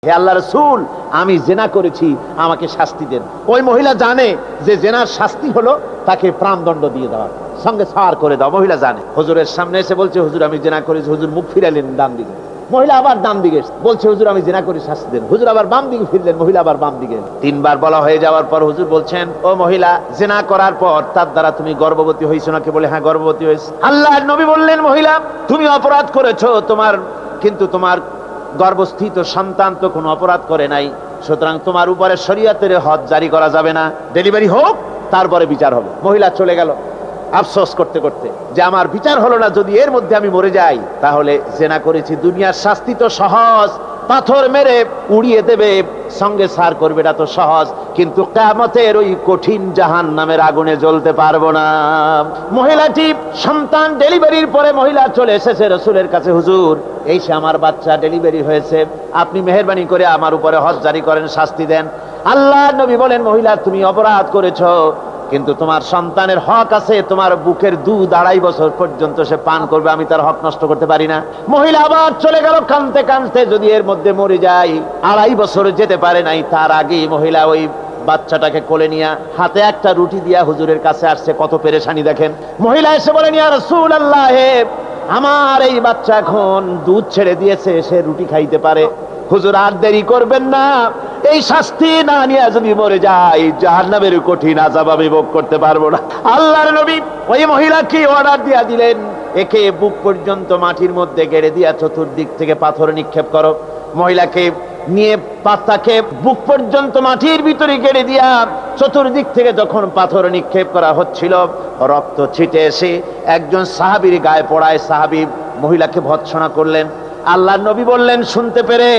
হে আল্লাহ রাসূল, আমি জিনা করেছি, আমাকে শাস্তি দেন। ওই মহিলা জানে যে জিনার শাস্তি হলো তাকে প্রাণদণ্ড দিয়ে দেওয়া, সঙ্গে ছাড় করে দাও। মহিলা জানে। হুজুরের সামনে এসে বলছে, হুজুর আমি জিনা করেছি। হুজুর মুখ ফিরালেন ডান দিকে। মহিলা আবার ডান দিকে বলছে, হুজুর আমি জিনা করে শাস্তি দেন। হুজুর আবার বাম দিকে ফিরলেন, মহিলা আবার বাম দিকে। তিনবার বলা হয়ে যাওয়ার পর হুজুর বলছেন, ও মহিলা, জিনা করার পর তার দ্বারা তুমি গর্ভবতী হয়েছো নাকি? বলে হ্যাঁ, গর্ভবতী হয়েছে। আল্লাহর নবী বললেন, মহিলা তুমি অপরাধ করেছো, কিন্তু তোমার গর্ভস্থিত সন্তান তো কোনো অপরাধ করে নাই, সুতরাং তোমার উপরে শরীয়তের হদ জারি করা যাবে না। ডেলিভারি হোক, তারপরে বিচার হবে। মহিলা চলে গেল আফসোস করতে করতে যে আমার বিচার হলো না, যদি এর মধ্যে আমি মরে যাই তাহলে জিনা করেছি। দুনিয়ার শাস্তি তো সহজ, পাথর মেরে উড়িয়ে দেবে, সঙ্গে সার করবে, এটা তো সহজ, কিন্তু কিয়ামতের ওই কঠিন জাহান্নামের আগুনে জ্বলতে পারবো না। মহিলাটি সন্তান ডেলিভারির পরে মহিলা চলে এসেছে রাসূলের কাছে, হুজুর এই সে আমার বাচ্চা ডেলিভারি হয়েছে, আপনি মেহেরবানি করে আমার উপরে হদ জারি করেন, শাস্তি দেন। আল্লাহর নবী বলেন, মহিলা তুমি অপরাধ করেছো, কিন্তু তোমার সন্তানের হক আছে, তোমার বুকের দুধ 2.5 বছর পর্যন্ত সে পান করবে, আমি তার হক নষ্ট করতে পারি না। মহিলা আবার চলে গেল কাঁদতে কাঁদতে, যদি এর মধ্যে মরে যায়। 2.5 বছর যেতে পারে নাই, তার আগেই মহিলা ওই বাচ্চাটাকে কোলে নিয়ে হাতে একটা রুটি দিয়া হুজুরের কাছে আসছে। কত পেরেশানি দেখেন। মহিলা এসে বলেন, ইয়া রাসূলুল্লাহ, আমার এই বাচ্চা এখন দুধ ছেড়ে দিয়েছে, সে রুটি খাইতে পারে। হুজুর আর দেরি করবেন না, এই শাস্তি না নিয়ে যদি মরে যায় জাহান্নামের কঠিন আযাব আমি ভোগ করতে পারবো না। আল্লাহর নবী ওই মহিলাকে অর্ডার দিয়া দিলেন, একে বুক পর্যন্ত মাটির মধ্যে গেড়ে দিয়া চতুর্দিক থেকে পাথর নিক্ষেপ করো। মহিলাকে নিয়ে পাতাকে বুক পর্যন্ত মাটির ভিতরে গেড়ে দিয়া চতুর্দিক থেকে যখন পাথর নিক্ষেপ করা হচ্ছিল, রক্ত ছিটে এসে একজন সাহাবীর গায়ে পড়ায়। সাহাবী মহিলাকে ভৎসনা করলেন। আল্লাহর নবী বললেন শুনতে পেরে,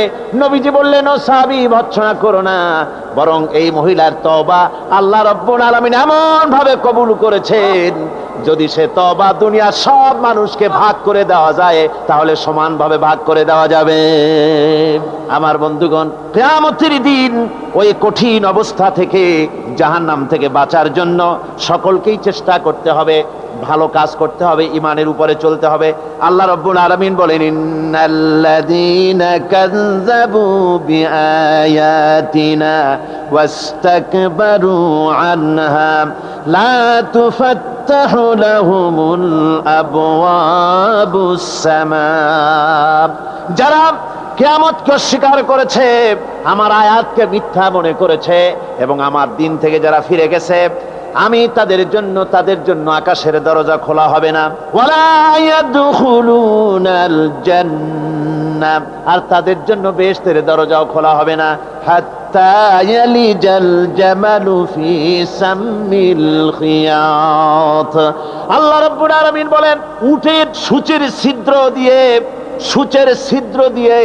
নবীজি বললেন, ও সাহাবী ভৎসনা করো না, বরং এই মহিলার তওবা আল্লাহ রাব্বুল আলামিন এমন ভাবে কবুল করেছেন, যদি সে তওবা দুনিয়ার সব মানুষকে ভাগ করে দেওয়া যায় তাহলে সমানভাবে ভাগ করে দেওয়া যাবে। আমার বন্ধুগণ, কিয়ামতের দিন ওই কঠিন অবস্থা থেকে, জাহান্নাম থেকে বাঁচার জন্য সকলকেই চেষ্টা করতে হবে, ভালো কাজ করতে হবে, ঈমানের উপরে চলতে হবে। আল্লাহ রাব্বুল আলামিন বলেন, ইন্নাল্লাযীনা কাযযাবু বিআয়াতিনা ওয়াস্তাকবারু আনহা লা তুফাত্তাহু লাহুমুল আবওয়াবুস সামা। যারা কিয়ামতকে অস্বীকার করেছে, আমার আয়াতকে মিথ্যা মনে করেছে এবং আমার দিন থেকে যারা ফিরে গেছে, আমি তাদের জন্য আকাশের দরজা খোলা হবে না। ওয়ালা ইয়াদখুলুনাল জান্নাহ, আর তাদের জন্য বেহেশতের দরজাও খোলা হবে না। হাত্তা ইয়ালিজাল জামালু ফি সাম্মিল খিয়াত। আল্লাহ রাব্বুল আলামিন বলেন, উটের সূচের ছিদ্র দিয়ে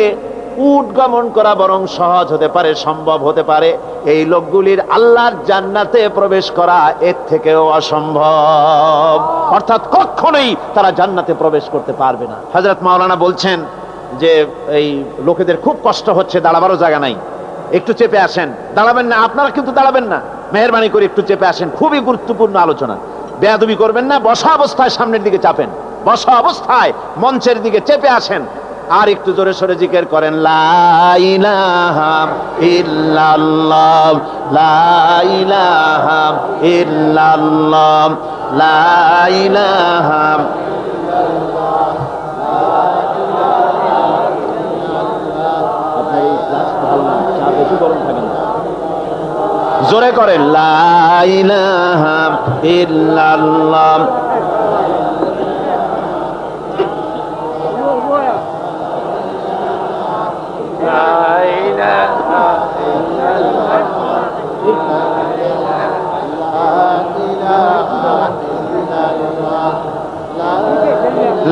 উট গমন করা বরং সহজ হতে পারে, সম্ভব হতে পারে। এই লোকগুলির আল্লাহর জান্নাতে প্রবেশ করা এর থেকেও অসম্ভব, অর্থাৎ কখনোই তারা জান্নাতে প্রবেশ করতে পারবে না। হযরত মাওলানা বলছেন যে এই লোকেদের খুব কষ্ট হচ্ছে, দাঁড়াবারও জায়গা নাই, একটু চেপে আসেন। দাঁড়াবেন না, আপনারা কিন্তু দাঁড়াবেন না, মেহেরবানি করে একটু চেপে আসেন। খুবই গুরুত্বপূর্ণ আলোচনা, বেয়াদবি করবেন না। বসা অবস্থায় সামনের দিকে চাপেন, বসা অবস্থায় মঞ্চের দিকে চেপে আসেন। আর একটু জোরে সরে জিকির করেন, লা ইলাহা ইল্লাল্লাহ, লা ইলাহা ইল্লাল্লাহ, লা ইলাহা জোরে করেন, লা ইলাহা ইল্লাল্লাহ।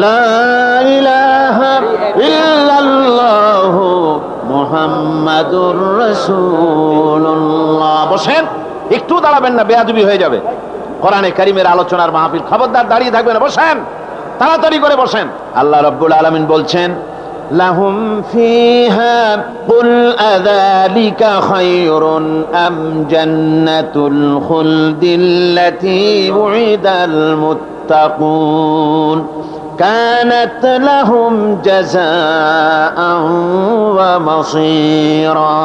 লা ইলাহা ইল্লাল্লাহ মুহাম্মাদুর রাসূলুল্লাহ। বসেন, একটু দাঁড়াবেন না, বেয়াদবি হয়ে যাবে। কোরআনে কারীমের আলোচনার মাহফিল, খবরদার দাঁড়িয়ে থাকবেন না, বসেন, তাড়াতাড়ি করে বসেন। আল্লাহ রাব্বুল আলামিন বলছেন, লাহুম ফিহা কুল আযালিকা খায়রুন আম জান্নাতুল খুলদিল্লাতী উইদাল মুত্তাকুন। কানাত লাহুম জাযাআন ওয়া মাসীরা।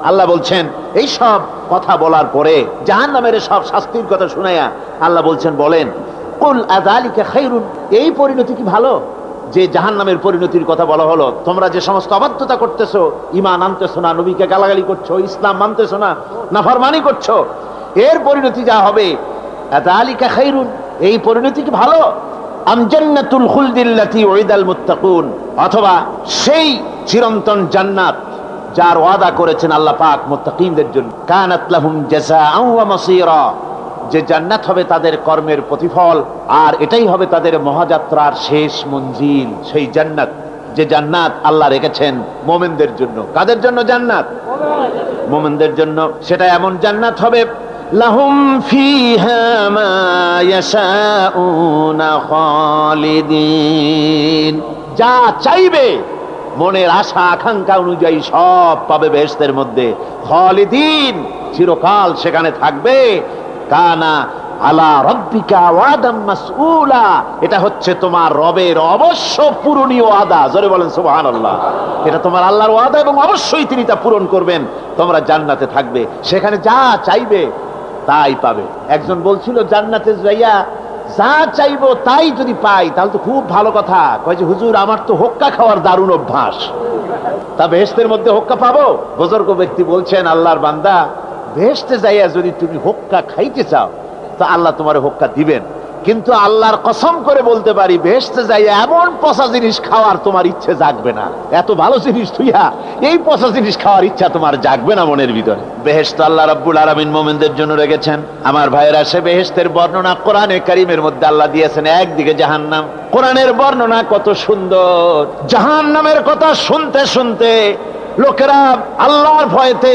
আল্লাহ বলছেন এই সব কথা বলার পরে জাহান্নামের সব শাস্তির কথা শুনায়া আল্লাহ বলছেন, বলেন কুল আযালিকা খায়রুন, এই পরিণতি কি ভালো? যে জাহান্নামের পরিণতির কথা বলা হলো, তোমরা যে সমস্ত অবাধ্যতা করতেছো, ঈমান আনতেছো না, নবীকে গালাগালি করছো, ইসলাম মানতেছো না, নাফরমানি করছো, এর পরিণতি যা হবে, আযালিকা খায়রুন, এই পরিণতি কি ভালো? আম জান্নাতুল খুলদিল্লাতী উইদাল মুত্তাকুন, অথবা সেই চিরন্তন জান্নাত যার ওয়াদা করেছেন আল্লাহ পাক মুত্তাকিনদের জন্য, কানাত লাহুম জাযাআন ওয়া মাসীরা, যে জান্নাত হবে তাদের কর্মের প্রতিফল, আর এটাই হবে তাদের মহাযাত্রার শেষ মঞ্জিল। সেই জান্নাত, যে জান্নাত আল্লাহ রেখেছেন মুমিনদের জন্য। কাদের জন্য জান্নাত? মুমিনদের জন্য। সেটা এমন জান্নাত হবে, লাহুম ফিহা মা ইয়াশাউনা খালিদিন, যা চাইবে মনের আশা আকাঙ্ক্ষা অনুযায়ী সব পাবে বেহেশতের মধ্যে। খালিদিন, চিরকাল সেখানে থাকবে। কানা আলা রাব্বিকা ওয়াদাম মাসউলা, এটা হচ্ছে তোমার রবের অবশ্য পূরণীয় ওয়াদা। জোরে বলেন সুবহানাল্লাহ। এটা তোমার আল্লাহর ওয়াদা এবং অবশ্যই তিনি তা পূরণ করবেন। তোমরা জান্নাতে থাকবে, সেখানে যা চাইবে তাই পাবে। একজন বলছিল জান্নাতে যাইয়া যা চাইবো তাই যদি পাই তাহলে তো খুব ভালো কথা। কয় যে হুজুর আমার তো হোক্কা খাওয়ার দারুণ অভ্যাস, তা বেহেশতের মধ্যে হোক্কা পাবো? বুজুর্গ ব্যক্তি বলছেন, আল্লাহর বান্দা, বেহেশতে যাইয়া যদি তুমি হোক্কা খাইতে চাও তো আল্লাহ তোমার হোক্কা দিবেন, কিন্তু আল্লাহর কসম করে বলতে পারি বেহেশতে যাইয়া এমন পচা জিনিস খাওয়ার তোমার ইচ্ছে জাগবে না। এত ভালো জিনিস তুইয়া এই পচা জিনিস খাওয়ার ইচ্ছা তোমার জাগবে না মনের ভিতরে। বেহেশত আল্লাহ রাব্বুল আলামিন মুমিনদের জন্য রেখেছেন। আমার ভাইয়েরা, সে বেহেশতের বর্ণনা কোরআনে কারীমের মধ্যে আল্লাহ দিয়েছেন। একদিকে জাহান্নাম, কোরআনের বর্ণনা কত সুন্দর। জাহান্নামের কথা শুনতে শুনতে লোকেরা আল্লাহর ভয়তে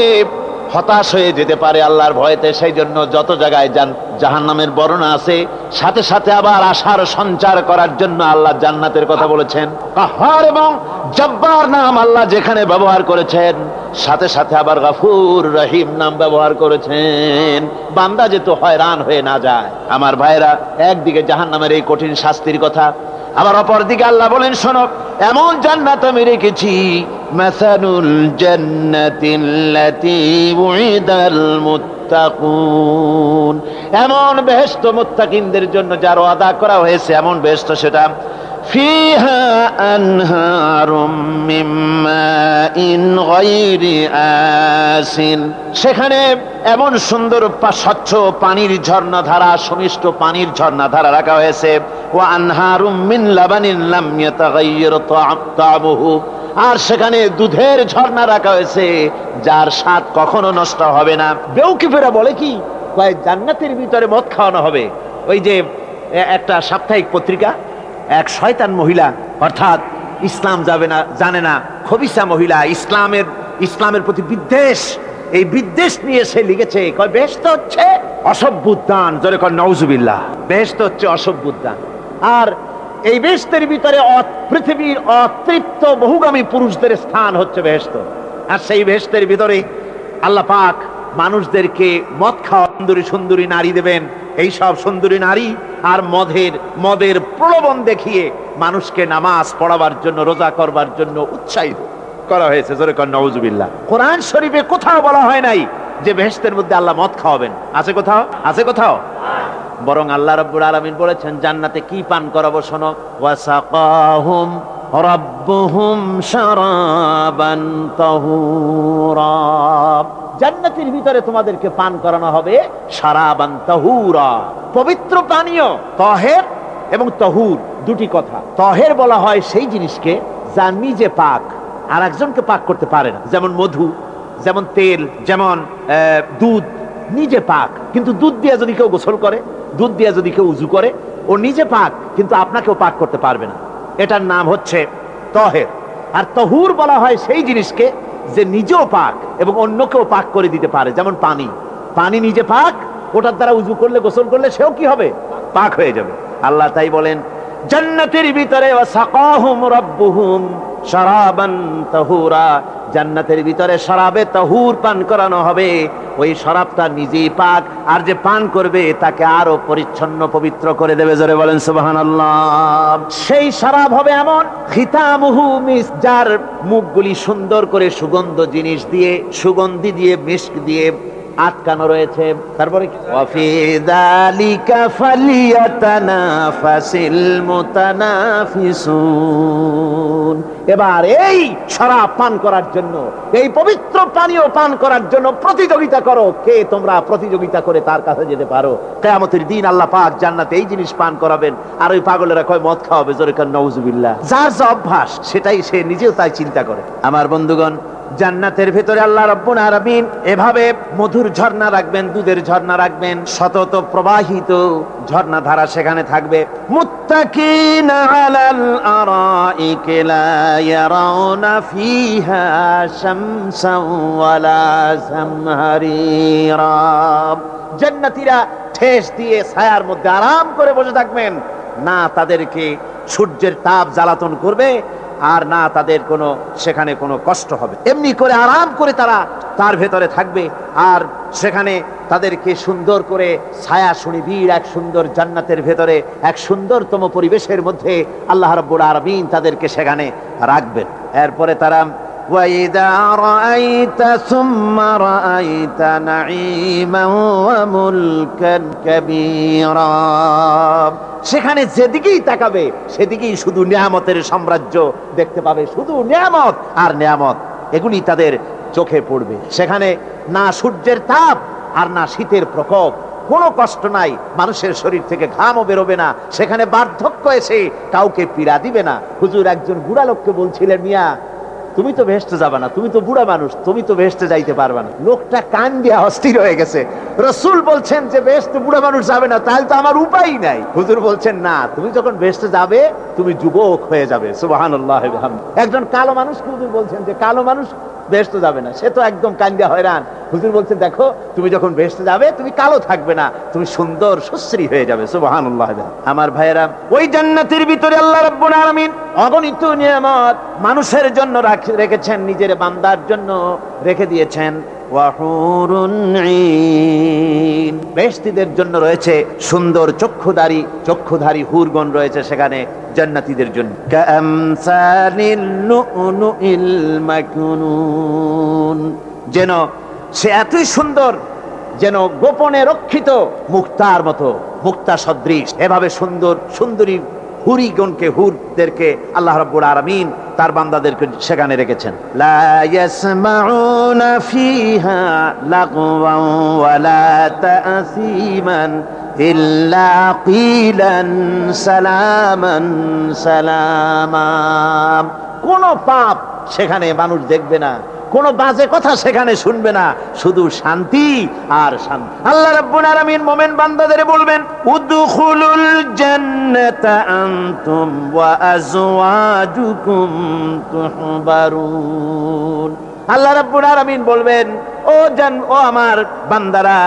হতাশ হয়ে যেতে পারে, আল্লাহর ভয়তে। সেই জন্য যত জায়গায় জাহান্নামের বর্ণনা আছে, সাথে সাথে আবার আশার সঞ্চার করার জন্য আল্লাহ জান্নাতের কথা বলেছেন। কাহ্হার এবং জব্বার নাম আল্লাহ যেখানে ব্যবহার করেছেন, সাথে সাথে আবার গফুর রহিম নাম ব্যবহার করেছেন, বান্দা যেহেতু হয়রান হয়ে না যায়। আমার ভাইরা, একদিকে জাহান্নামের এই কঠিন শাস্তির কথা, আবার অপরদিকে আল্লাহ বলেন, শোনো, এমন জান্নাত আমি রেখেছি, মাসালুল জান্নাতিল্লাতী উইদাল মুত্তাকুন, এমন বেহেশত মুত্তাকিনদের জন্য যার ওয়াদা করা হয়েছে, এমন বেহেশত সেটা, ফিহা আনহারুম মিন মাইন গায়রি আসিন, সেখানে এমন সুন্দর স্বচ্ছ পানির ঝর্ণাধারা, সুমিষ্ট পানির ঝর্ণাধারা রাখা হয়েছে। ওয়া আনহারুম মিন লাবানিন লাম ইয়াতাগায়্যার তা'আমুহু, আর সেখানে দুধের ঝর্ণা রাখা হয়েছে যার স্বাদ কখনো নষ্ট হবে না। বেউকিফেরা বলে কি, কয় জান্নাতের ভিতরে মদ খাওয়ানো হবে। ওই যে একটা সাপ্তাহিক পত্রিকা, এক শয়তান মহিলা, অর্থাৎ ইসলাম যাবে না জানে না, খবিসা মহিলা, ইসলামের প্রতি বিদ্বেষ, এই বিদ্বেষ নিয়ে সে লিখেছে, কয় বেহেশত হচ্ছে অসভ্য উদ্যান। জোরে কয় নাউজুবিল্লাহ। বেহেশত হচ্ছে অসভ্য উদ্যান, আর এই বেহেশতের ভিতরে পৃথিবীর অতৃপ্ত বহুগামী পুরুষদের স্থান হচ্ছে বেহেশত। আর সেই বেহেশতের ভিতরে আল্লাহ পাক মানুষদেরকে মদ খাওয়া সুন্দরী সুন্দরী নারী দেবেন। এই সব সুন্দরী নারী আর মদের প্রলোভন দেখিয়ে মানুষকে নামাজ পড়াবার জন্য, রোজা করবার জন্য উৎসাহিত করা হয়েছে। জোরে কর নাউজুবিল্লাহ। কোরআন শরীফে কোথাও বলা হয় নাই যে বেহেশতের মধ্যে আল্লাহ মদ খাওয়াবেন। আছে কোথাও? আছে কোথাও? বরং আল্লাহ রাব্বুল আলামিন বলেছেন জান্নাতে কি পান করাবো, শোনো, ওয়াসাকাহুম রাব্বুহুম শারাবান তাহুরা, জান্নাতের ভিতরে তোমাদেরকে পান করানো হবে শারাবান তাহুরা, পবিত্র পানীয়। তাহের এবং তাহুর দুটি কথা। তাহের বলা হয় সেই জিনিসকে যা নিজে পাক আর একজনকে পাক করতে পারে না, যেমন মধু, যেমন তেল, যেমন দুধ নিজে পাক, কিন্তু দুধ দিয়ে যদি কেউ গোসল করে, দুধ দিয়ে যদি কেউ উজু করে, ও নিজে পাক কিন্তু আপনাকেও পাক করতে পারবে না। এটার নাম হচ্ছে তাহের। আর তাহুর বলা হয় সেই জিনিসকে যে নিজেও পাক এবং অন্যকেও পাক করে দিতে পারে, যেমন পানি। পানি নিজে পাক, ওটার দ্বারা উজু করলে, গোসল করলে সেও কি হবে? পাক হয়ে যাবে। আল্লাহ তাই বলেন জান্নাতের ভিতরে ওয়াসাকাহুম রাব্বুহুম শারাবান তাহুরা, জান্নাতের ভিতরে শরাবে তাহুর পান করানো হবে। ওই শরাবটা নিজেই পাক, আর যে পান করবে তাকে আরো পরিচ্ছন্ন পবিত্র করে দেবে। জোরে বলেন সুবহানাল্লাহ। সেই শরাব হবে এমন, খিতামুহু মিস্ক, যার মুখগুলি সুন্দর করে সুগন্ধি দিয়ে মিস্ক দিয়ে আটকানো রয়েছে। তারপরে ওয়াফি যালিকা ফালিয়াতানাফাসিল মুতানাফিসুন। এবার এই শরাব পান করার জন্য, এই পবিত্র পানীয় পান করার জন্য প্রতিযোগিতা করো, কে তোমরা প্রতিযোগিতা করে তার কাছে যেতে পারো। কিয়ামতের দিন আল্লাহ পাক জান্নাতে এই জিনিস পান করাবেন, আর ওই পাগলেরা কয় মদ খাওয়াবে। জোরে কান নাউজুবিল্লাহ। যার যে অভ্যাস সেটাই সে নিজেও তাই চিন্তা করে। আমার বন্ধুগণ, জান্নাতের ভিতরে আল্লাহ রাব্বুল আলামিন এভাবে মধুর ঝর্ণা রাখবেন, দুধের ঝর্ণা রাখবেন, সতত প্রবাহিত ঝর্ণা ধারা সেখানে থাকবে। মুত্তাকিনা আলাল আরাইকি লা ইয়ারাউনা ফিহা শামসান ওয়ালা জামহারিরা। জান্নাতীরা ঠেস দিয়ে ছায়ার মধ্যে আরাম করে বসে থাকবেন, না তাদেরকে সূর্যের তাপ জ্বালাতন করবে, আর না তাদের সেখানে কোনো কষ্ট হবে। এমনি করে আরাম করে তারা তার ভেতরে থাকবে, আর সেখানে তাদেরকে সুন্দর করে ছায়া সুনিবিড় এক সুন্দর জান্নাতের ভেতরে এক সুন্দরতম পরিবেশের মধ্যে আল্লাহ রাব্বুল আলামিন তাদেরকে সেখানে রাখবেন। এরপরে তারা وَإِذَا رَأَيْتَ ثُمَّ رَأَيْتَ نَعِيمًا وَمُلْكًا كَبِيرًا। সেখানে যেদিকেই তাকাবে সেদিকেই শুধু নিয়ামতের সাম্রাজ্য দেখতে পাবে, শুধু নিয়ামত আর নিয়ামত, এগুলি তাদের চোখে পড়বে। সেখানে না সূর্যের তাপ আর না শীতের প্রকোপ, কোনো কষ্ট নাই, মানুষের শরীর থেকে ঘামও বেরোবে না, সেখানে বার্ধক্য এসে কাউকে পীড়া দিবে না। হুজুর একজন বুড়া লোককে বলছিলেন, মিয়া তুমি তো ভেস্তে যাবে না, তুমি তো বুড়া মানুষ, তুমি তো ভেস্তে যাইতে পারবে না। লোকটা কান দিয়ে অস্থির হয়ে গেছে। রাসূল বলছেন যে ভেস্তে বুড়া মানুষ যাবে না, তাহলে তো আমার উপায় নাই। হুজুর বলছেন না, তুমি যখন ভেস্তে যাবে তুমি যুবক হয়ে যাবে। সুবহানাল্লাহ। একজন কালো মানুষকে হুজুর বলছেন যে কালো মানুষ বেহেশতে যাবে না, সে তো একদম কান্দা হয়রান। হুজুর বলছেন দেখো, তুমি যখন বেহেশতে যাবে তুমি কালো থাকবে না, তুমি সুন্দর সুশ্রী হয়ে যাবে। সুবহানাল্লাহ। আমার ভাইয়েরা, ওই জান্নাতের ভিতরে আল্লাহ রাব্বুল আলামিন অগণিত নিয়ামত মানুষের জন্য রেখেছেন, নিজের বান্দার জন্য রেখে দিয়েছেন। ওয়াহুরুন ঈন, বেহেশতীদের জন্য রয়েছে সুন্দর চক্ষুধারী হুরগণ রয়েছে সেখানে জান্নাতীদের জন্য। কামসালিল লুলুইল মাকনুন, যেন সে এতই সুন্দর, যেন গোপনে রক্ষিত মুক্তার মতো, মুক্তা সদৃশ। এভাবে সুন্দরী হুরদেরকে আল্লাহ রাব্বুল আলামিন তার বান্দাদেরকে সেখানে রেখেছেন। লা ইয়াসমাউনা ফিহা লাগওয়ান ওয়ালা তাসীমান ইল্লা কিলান সালামান সালামা। কোন পাপ সেখানে মানুষ দেখবে না, কোন বাজে কথা সেখানে শুনবে না, শুধু শান্তি আর শান্তি। আল্লাহ রাব্বুল আলামিন মুমিন বান্দাদের বলবেন, উদখুলুল জান্নাতা আনতুম ওয়া আজওয়াজুকুম তুহবারুন। আল্লাহ রাব্বুল আলামিন বলবেন, ও আমার বান্দারা,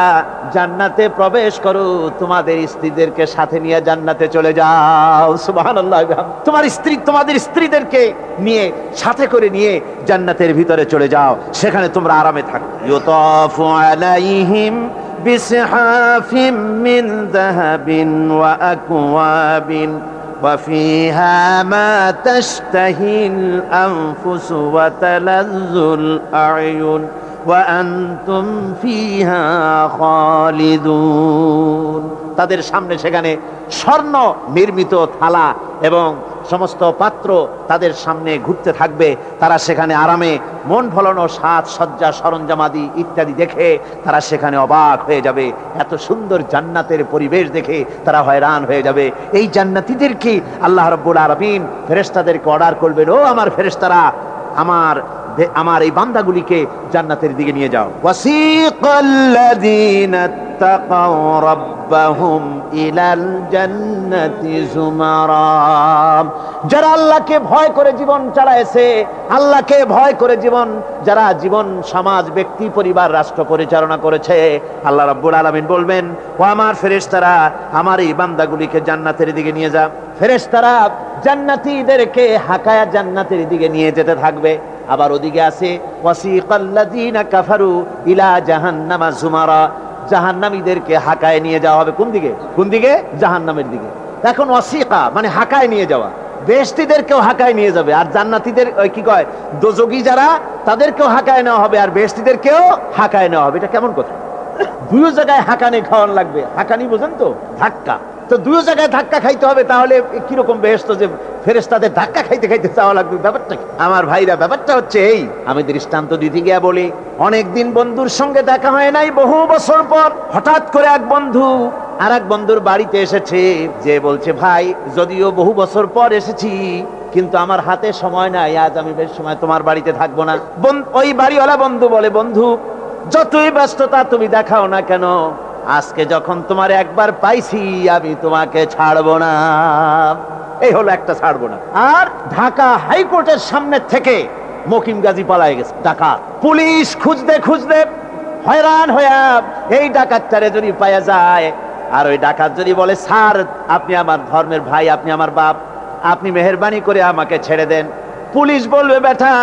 জান্নাতে প্রবেশ করো, তোমাদের স্ত্রীদেরকে সাথে নিয়ে জান্নাতে চলে যাও। সুবহানাল্লাহ। তোমাদের স্ত্রীদেরকে নিয়ে সাথে করে নিয়ে জান্নাতের ভিতরে চলে যাও, সেখানে তোমরা আরামে থাকো। ইউতাফু আলাইহিম বিসহাফিম মিন যাহাবিন ওয়া আকওয়াবিন وفيها ما تشتهي الأنفس وتلذ الأعين وأنتم فيها خالدون। তাদের সামনে সেখানে স্বর্ণ নির্মিত থালা এবং সমস্ত পাত্র তাদের সামনে ঘুরতে থাকবে। তারা সেখানে আরামে মন ভোলানো সাজ সজ্জা সরঞ্জামাদি ইত্যাদি দেখে তারা সেখানে অবাক হয়ে যাবে। এত সুন্দর জান্নাতের পরিবেশ দেখে তারা হয়রান হয়ে যাবে। এই জান্নাতীদেরকে আল্লাহ রাব্বুল আলামিন ফেরেশতাদেরকে অর্ডার করবেন, ও আমার ফেরেশতারা, আমার এই বান্দাগুলিকে জান্নাতের দিকে নিয়ে যাও। ওয়াসিকাল্লাযীনা তাকাউ রাব্বাহুম ইলাল জান্নাতি যুমারা। যারা আল্লাহকে ভয় করে জীবন চালায়েছে, আল্লাহকে ভয় করে যারা জীবন সমাজ ব্যক্তি পরিবার রাষ্ট্র পরিচালনা করেছে, আল্লাহ রাব্বুল আলামিন বলবেন, ও আমার ফেরেশতারা, আমার এই বান্দাগুলিকে জান্নাতের দিকে নিয়ে যাও। ফেরেশতারা জান্নাতীদেরকে হাকায়া জান্নাতের দিকে নিয়ে যেতে থাকবে। আবার ওদিকে আছে ওয়াসিকাল্লাযীনা কাফারু ইলা জাহান্নামা যুমারা, জাহান্নামীদেরকে হাকায় নিয়ে যাওয়া হবে। কোন দিকে? কোন দিকে? জাহান্নামের দিকে। এখন ওয়াসিকা মানে হাকায় নিয়ে যাওয়া, বেহেশতীদেরকেও হাকায় নিয়ে যাবে, আর জান্নাতীদের কি কয় দোজখী যারা তাদেরকেও হাকায় নেওয়া হবে, আর বেহেশতীদেরকেও হাকায় নেওয়া হবে। এটা কেমন কথা? দুই জায়গায় হাঁকানি খাওয়ান লাগবে। হাঁকানি বোঝেন তো? ধাক্কা। তো দুই জায়গায় ধাক্কা খাইতে হবে, তাহলে কিরকম বেহেশত যে ফেরেশতাদের ধাক্কা খাইতে খাইতে যাওয়া লাগবে, ব্যাপারটা কি? আমার ভাইরা, ব্যাপারটা হচ্ছে এই, আমি দৃষ্টান্ত দিতে গিয়া বলি, অনেকদিন বন্ধুর সঙ্গে দেখা হয় নাই, বহু বছর পর হঠাৎ করে এক বন্ধু আর এক বন্ধুর বাড়িতে এসেছে, যে বলছে ভাই যদিও বহু বছর পর এসেছি কিন্তু আমার হাতে সময় নাই, আজ আমি বেশ সময় তোমার বাড়িতে থাকবো না। ওই বাড়িওয়ালা বন্ধু বলে, বন্ধু যতই ব্যস্ততা তুমি দেখাও না কেন, আজকে যখন তোমার একবার পাইছি আমি তোমাকে ছাড়বো না। এই হলো একটা ছাড়বো না। আর ঢাকা হাইকোর্টের সামনে থেকে মকিম গাজী পালায় গেছে ডাকাত। পুলিশ খুঁজতে খুঁজতে হয়রান হইয়া এই ডাকাতটারে যদি পাওয়া যায়, আর ওই ডাকাত যদি বলে স্যার আপনি আমার ধর্মের ভাই, আপনি আমার বাপ, আপনি মেহেরবানি করে আমাকে ছেড়ে দেন, পুলিশ বলবে বেটা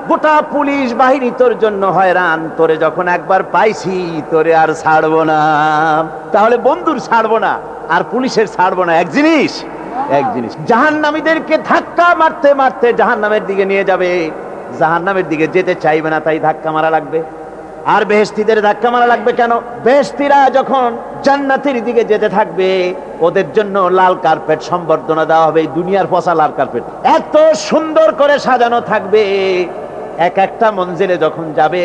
গোটা পুলিশ বাহিনী তোর জন্য হয়রান, তোরে যখন একবার পাইছি তোরে আর ছাড়বো না। তাহলে বন্ধুর ছাড়বো না আর পুলিশের ছাড়বো না এক জিনিস, এক জিনিস। জাহান্নামীদেরকে ধাক্কা মারতে মারতে জাহান্নামের দিকে নিয়ে যাবে, জাহান্নামের দিকে যেতে চাইবে না, তাই ধাক্কা মারা লাগবে। আর বেহেশতীদের ধাক্কা মারা লাগবে কেন? বেহেশতীরা যখন জান্নাতের দিকে যেতে থাকবে ওদের জন্য লাল কার্পেট সম্বর্ধনা দেওয়া হবে, দুনিয়ার পচা লাল কার্পেট এত সুন্দর করে সাজানো থাকবে। এক একটা মঞ্জিলে যখন যাবে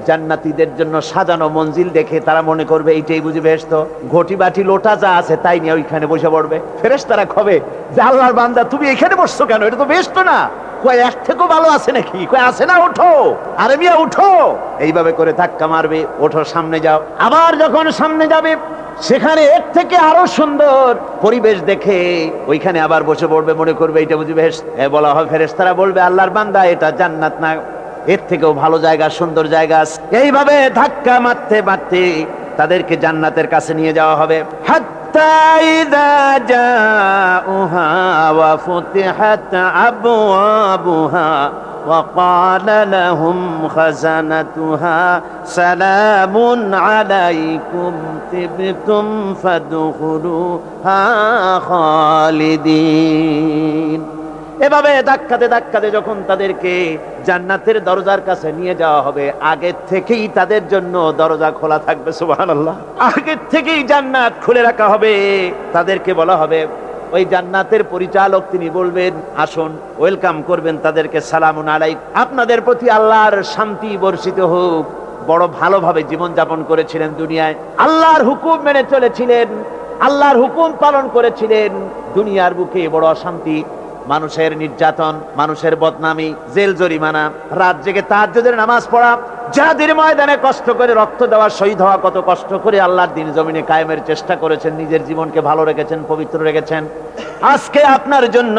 জান্নাতীদের জন্য সাজানো মঞ্জিল দেখে তারা মনে করবে এইটাই বুঝি বেহেশত। ঘটি বাটি লোটা যা আছে তাই নিয়ে ওইখানে বসে পড়বে। ফেরেশতারা কবে যে আল্লাহর বান্দা তুমি এখানে বসছো কেন, এটা তো বেহেশত না। কয় এর থেকেও ভালো আছে নাকি? কয় আছে না, ওঠো, আরে মিয়া উঠো। এইভাবে করে ধাক্কা মারবে, ওঠো সামনে যাও। আবার যখন সামনে যাবে সেখানে এর থেকে আরো সুন্দর পরিবেশ দেখে ওইখানে আবার বসে পড়বে, মনে করবে এটা বুঝি বেহেশত। বলা হয় ফেরেশতারা বলবে আল্লাহর বান্দা এটা জান্নাত না, এর থেকেও ভালো জায়গা, সুন্দর জায়গা। এইভাবে ধাক্কা মারতে মারতে তাদেরকে জান্নাতের কাছে নিয়ে যাওয়া হবে। হাত্তা ইযা জাউহা ওয়া ফুতিহাত আবওয়াবুহা ওয়া ক্বালা লাহুম খাযানাতুহা সালামুন আলাইকুম তিবতুম ফাদখুলুহা খালিদিন। এভাবে ধাক্কাতে ধাক্কাতে যখন তাদেরকে জান্নাতের দরজার কাছে নিয়ে যাওয়া হবে, আগে থেকেই তাদের জন্য দরজা খোলা থাকবে। সুবহানাল্লাহ, আগে থেকেই জান্নাত খুলে রাখা হবে। তাদেরকে বলা হবে, ওই জান্নাতের পরিচালক তিনি বলবেন আসুন, ওয়েলকাম করবেন তাদেরকে, সালামুন আলাইকুম, আপনাদের প্রতি আল্লাহর শান্তি বর্ষিত হোক। বড় ভালোভাবে জীবন যাপন করেছিলেন দুনিয়ায়, আল্লাহর হুকুম মেনে চলেছিলেন, আল্লাহর হুকুম পালন করেছিলেন। দুনিয়ার বুকে বড় অশান্তি, মানুষের নির্যাতন, মানুষের বদনামি, জেল জরিমানা, রাত জেগে তাহাজ্জুদের নামাজ পড়া, যাদের ময়দানে কষ্ট করে রক্ত দেওয়া, শহীদ হওয়া, কত কষ্ট করে আল্লাহর দ্বীন জমিনে কায়েমের চেষ্টা করেছেন, নিজের জীবনকে ভালো রেখেছেন, পবিত্র রেখেছেন। আজকে আপনার জন্য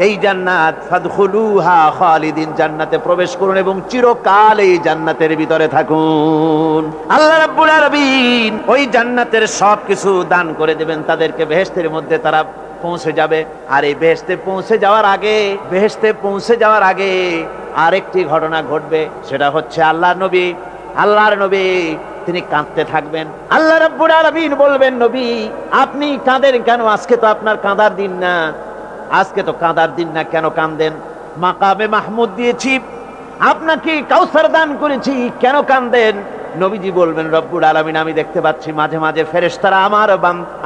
এই জান্নাত, ফাদখুলুহা খালিদিন, জান্নাতে প্রবেশ করুন এবং চিরকাল এই জান্নাতের ভিতরে থাকুন। আল্লাহ রাব্বুল আলামিন ওই জান্নাতের সবকিছু দান করে দেবেন তাদেরকে, বেহেশতের মধ্যে তারা পৌঁছে যাবে। আর এই বেহেশতে পৌঁছে যাওয়ার আগে আরেকটি ঘটনা ঘটবে, সেটা হচ্ছে আল্লাহর নবী তিনি কাঁদতে থাকবেন। আল্লাহ রাব্বুল আলামিন বলবেন, নবী আপনি কাঁদেন কেন? আজকে তো আপনার কাঁদার দিন না, আজকে তো কাঁদার দিন না, কেন কাঁদেন? মাকামে মাহমুদ দিয়েছি, আপনাকে কাউসার দান করেছি, কেন কাঁদেন? নবীজি বলবেন, রব্বুল আলামিন আমি দেখতে পাচ্ছি মাঝে মাঝে ফেরেশতারা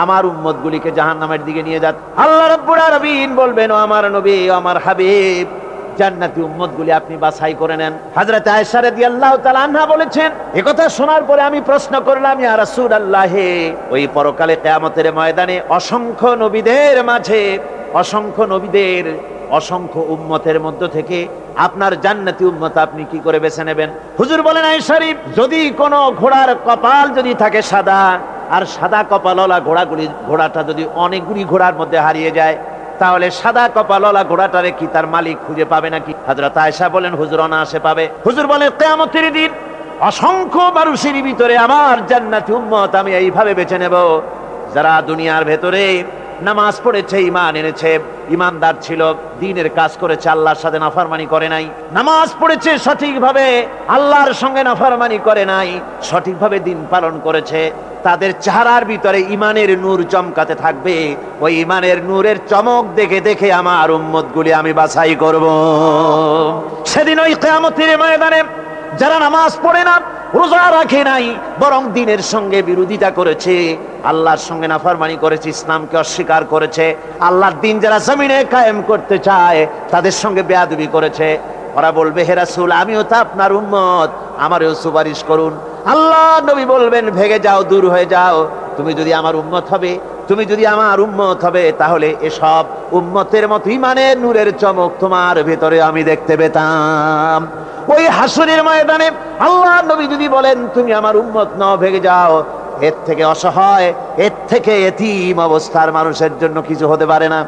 আমার উম্মতগুলিকে জাহান্নামের দিকে নিয়ে যাচ্ছে। আল্লাহ রাব্বুল আলামিন বলবেন, ও আমার নবী, ও আমার হাবিব, জান্নাতি উম্মতগুলি আপনি বাছাই করে নেন। হযরত আয়েশা রাদিয়াল্লাহু তাআলা আনহা বলেছেন, একথা শোনার পরে আমি প্রশ্ন করলাম, ইয়া রাসূলুল্লাহ, ওই পরকালে কিয়ামতের ময়দানে অসংখ্য নবীদের মাঝে, অসংখ্য উম্মতের মধ্য থেকে আপনার জান্নাতি উম্মত আপনি কি করে বেছে নেবেন? হুজুর বলেন, আয়েশা শরীফ, যদি কোনো ঘোড়ার কপাল যদি থাকে সাদা, আর সাদা কপালওয়ালা ঘোড়াটা যদি অনেকগুলি ঘোড়ার মধ্যে হারিয়ে যায়, তাহলে সাদা কপালওয়ালা ঘোড়াটারে কি তার মালিক খুঁজে পাবে নাকি? হযরত আয়েশা বলেন, হুজুর অনায়াসে পাবে। হুজুর বলেন, কিয়ামতের দিন অসংখ্য মানুষের ভিতরে আমার জান্নাতি উম্মত আমি এইভাবে বেছে নেব, যারা দুনিয়ার ভেতরে নামাজ পড়েছে, ঈমান এনেছে, ঈমানদার ছিল, দ্বীনের কাজ করেছে, আল্লাহর সাথে নাফরমানি করে নাই। নামাজ পড়েছে সঠিকভাবে, আল্লাহর সঙ্গে নাফরমানি করে নাই, সঠিকভাবে দ্বীন পালন করেছে, তাদের চেহারার ভিতরে ঈমানের নূর চমকাতে থাকবে। ওই ঈমানের নূরের চমক দেখে দেখে আমার উম্মতগুলি আমি বাছাই করব। সেদিন ওই কিয়ামতের ময়দানে যারা নামাজ পড়ে না, রোজা রাখে নাই, বরং দ্বীনের সঙ্গে বিরোধিতা করেছে, আল্লাহর সঙ্গে নাফরমানি করেছে, ইসলামকে অস্বীকার করেছে, আল্লাহর দ্বীন যারা জমিনে কায়েম করতে চায় তাদের সঙ্গে বেয়াদবি করেছে, ওরা বলবে, হে রাসূল, আমিও তো আপনার উম্মত, আমারও সুপারিশ করুন। আল্লাহ নবী বলবেন, ভেগে যাও, দূর হয়ে যাও, তুমি যদি আমার উম্মত হবে, তুমি যদি আমার উম্মত হবে, তাহলে এসব উম্মতের মতো ঈমানের নূরের চমক তোমার ভেতরে আমি দেখতে পেতাম। ওই হাসরের ময়দানে আল্লাহ নবী যদি বলেন, তুমি আমার উম্মত নও, ভেগে যাও, এর থেকে অসহায়, এর থেকে এতিম অবস্থার মানুষের জন্য কিছু হতে পারে না।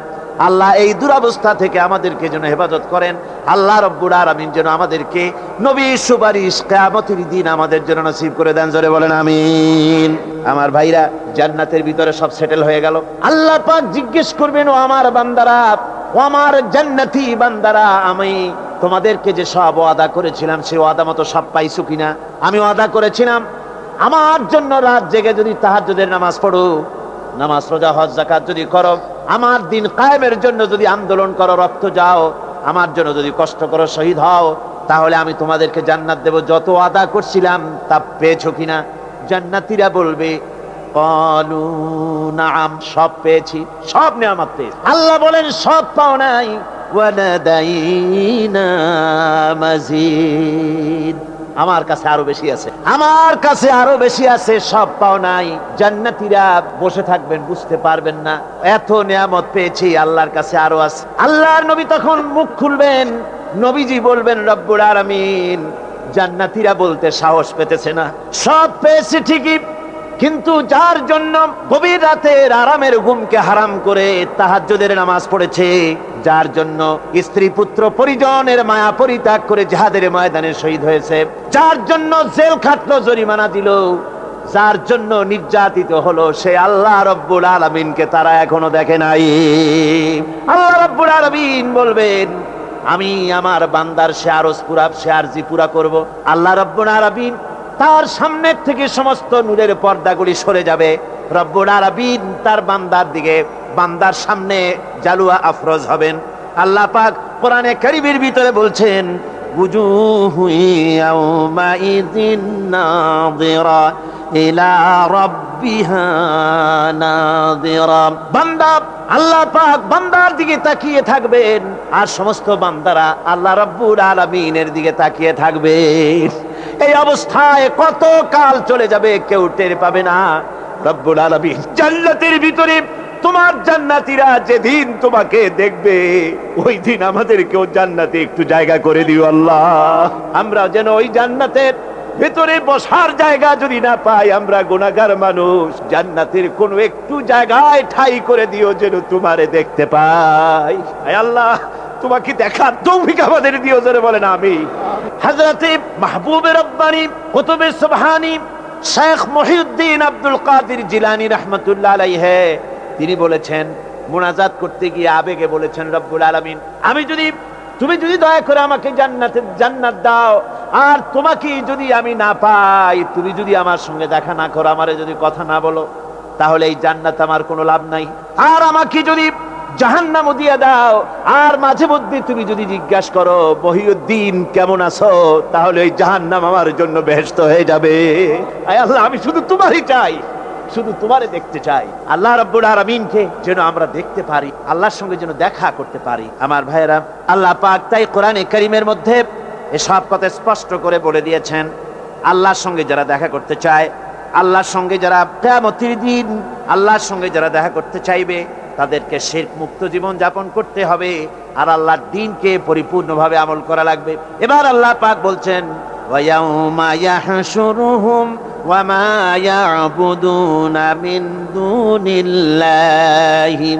আল্লাহ এই দুরবস্থা থেকে আমাদেরকে যেন হেফাজত করেন। আল্লাহ রব্বুল আলামিন যেন আমাদেরকে নবীর সুপারিশ কিয়ামতের দিন আমাদের জন্য নসিব করে দেন। জোরে বলেন আমিন। আমার ভাইরা, জান্নাতের ভিতরে সব সেটেল হয়ে গেল। আল্লাহ পাক জিজ্ঞেস করবেন, ও আমার বান্দারা, ও আমার জান্নাতি বান্দারা, আমি তোমাদেরকে যে সব ওয়াদা করেছিলাম সে ওয়াদা মতো সব পাইছো কিনা? আমি ওয়াদা করেছিলাম আমার জন্য রাত জেগে যদি তাহাজ্জুদের নামাজ পড়ো, নামাজ, রোজা, হজ, যাকাত যদি করো, আমার দিন কায়েমের জন্য যদি আন্দোলন করো, রক্ত যাও, আমার জন্য যদি কষ্ট করো, শহীদ হও, তাহলে আমি তোমাদেরকে জান্নাত দেব। যত ওয়াদা করছিলাম তা পেয়েছো কিনা? জান্নাতীরা বলবে, ক্বালু নাআম, সব পেয়েছি, সব নিয়ামত পেয়েছি। আল্লাহ বলেন, সব পাও নাই, ওয়ালাদাইনা মাজিদ, আমার কাছে আরো বেশি আছে, আমার কাছে আরো বেশি আছে, সব পাও নাই। জান্নাতীরা বসে থাকবেন, বুঝতে পারবেন না, এত নিয়ামত পেয়েছি, আল্লাহর কাছে আরো আছে। আল্লাহর নবী তখন মুখ খুলবেন, নবীজি বলবেন, রব্বুল আলামিন, জান্নাতীরা বলতে সাহস পেতেছে না, সব পেয়েছে ঠিকই, কিন্তু যার জন্য গভীর রাতের আরামের ঘুমকে হারাম করে তাহাজ্জুদের নামাজ পড়েছে, যার জন্য স্ত্রী পুত্র পরিজনের মায়া পরিত্যাগ করে জিহাদের ময়দানে শহীদ হয়েছে, যার জন্য জেল খাটলো, জরিমানা দিল, যার জন্য নির্যাতিত হলো, সে আল্লাহ রব্বুল আলামিনকে তারা এখনো দেখে নাই। আল্লাহ রব্বুল আলামিন বলবেন, আমি আমার বান্দার সে আরজ পুরা, সে আরজি পুরা করব। আল্লাহ রব্বুল আলামিন তার সামনের থেকে সমস্ত নূরের পর্দাগুলি সরে যাবে। রব্বুল আলামিন তার বান্দার দিকে, বান্দার সামনে জালুয়া আফরোজ হবেন। আল্লাহ পাক কোরআনে কারীমের ভিতরে বলছেন, বুজুহু ইয়াউমাইযিন নাযিরা ইলা রাব্বিহা নাযিরা। বান্দা, আল্লাহ পাক বান্দার দিকে তাকিয়ে থাকবেন, আর সমস্ত বান্দারা আল্লাহ রাব্বুল আলামিনের দিকে তাকিয়ে থাকবে। এই অবস্থায় কত কাল চলে যাবে কেউ টের পাবে না। রব্বুল আলামিন জান্নাতের ভিতরে তোমার জান্নাতীরা যেদিন তোমাকে দেখবে, ওই দিন আমাদেরকেও জান্নাতে একটু জায়গা করে দিও আল্লাহ। আমরা যেন ওই জান্নাতের ভেতরে বসার জায়গা যদি না পাই, আমরা গুনাহগার মানুষ, জান্নাতের কোনো একটু জায়গায় ঠাঁই করে দিও যেন তোমারে দেখতে পাই। আয় আল্লাহ, তোমাকে দেখার তৌফিক আমাদের দিও। জোরে বলেন আমিন। হযরতে মাহবুবে রব্বানি কুতুবে সুবহানি শেখ মহিউদ্দিন আব্দুল কাদের জিলানী রাহমাতুল্লাহ আলাইহি, তিনি বলেছেন, মুনাজাত করতে গিয়ে আবেগে বলেছেন, রব্বুল আলামিন, তুমি যদি দয়া করে আমাকে জান্নাত দাও, আর তোমাকে যদি আমি না পাই, তুমি যদি আমার সঙ্গে দেখা না করো, আমারে যদি কথা না বলো, তাহলে এই জান্নাত আমার কোনো লাভ নাই। আর আমাকে যদি জাহান্নামও দিয়ে দাও, আর মাঝে মধ্যে তুমি যদি জিজ্ঞাসা করো, মহিউদ্দিন কেমন আছো, তাহলে ওই জাহান্নাম আমার জন্য বেহেশত হয়ে যাবে। আয় আল্লাহ, আমি শুধু তোমারই চাই, শুধু তোমারে দেখতে চাই। আল্লাহ রাব্বুল আলামিনকে যেন আমরা দেখতে পারি, আল্লাহর সঙ্গে যেন দেখা করতে পারি। আমার ভাইয়েরা, আল্লাহ পাক তাই কোরআনে কারীমের মধ্যে এসব কথা স্পষ্ট করে বলে দিয়েছেন। আল্লাহর সঙ্গে যারা দেখা করতে চায়, আল্লাহর সঙ্গে যারা কিয়ামতের দিন আল্লাহর সঙ্গে যারা দেখা করতে চাইবে, তাদেরকে শিরক মুক্ত জীবন যাপন করতে হবে, আর আল্লাহর দ্বীনকে পরিপূর্ণভাবে আমল করা লাগবে। এবার আল্লাহ পাক বলছেন, ওয়ায়াউমা ইয়াহশুরুহুম ওয়া মা ইয়াবুদুনা মিন দুনিল্লাহি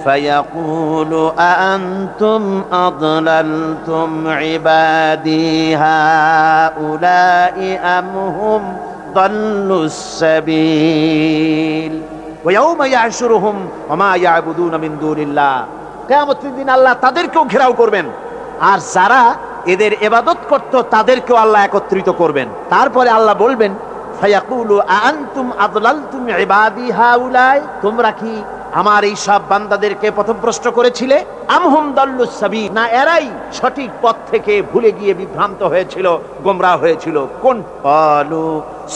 ফায়াকুলু আআনতুম আদলালতুম ইবাদি হাউলাই আম হুম দাল্লুস সাবিল। ওয়া ইয়াউমা ইয়াহশুরুহুম ওয়া মা ইয়াবুদুনা মিন দুনিল্লাহ, কিয়ামতের দিন আল্লাহ তাদেরকেও ঘেরাও করবেন, আর যারা এদের ইবাদত করত তাদেরকেও আল্লাহ একত্রিত করবেন। তারপরে আল্লাহ বলবেন ফায়াকুলু আনতুম আদলালতুম ইবাদি হাউলাই, তোমরা কি আমার এই সব বান্দাদেরকে পথভ্রষ্ট করেছিলে, আমহুম দাল্লুস সাবিল, না এরাই সঠিক পথ থেকে ভুলে গিয়ে বিভ্রান্ত হয়েছিল, গোমরাহ হয়েছিল। কোন ক্বালু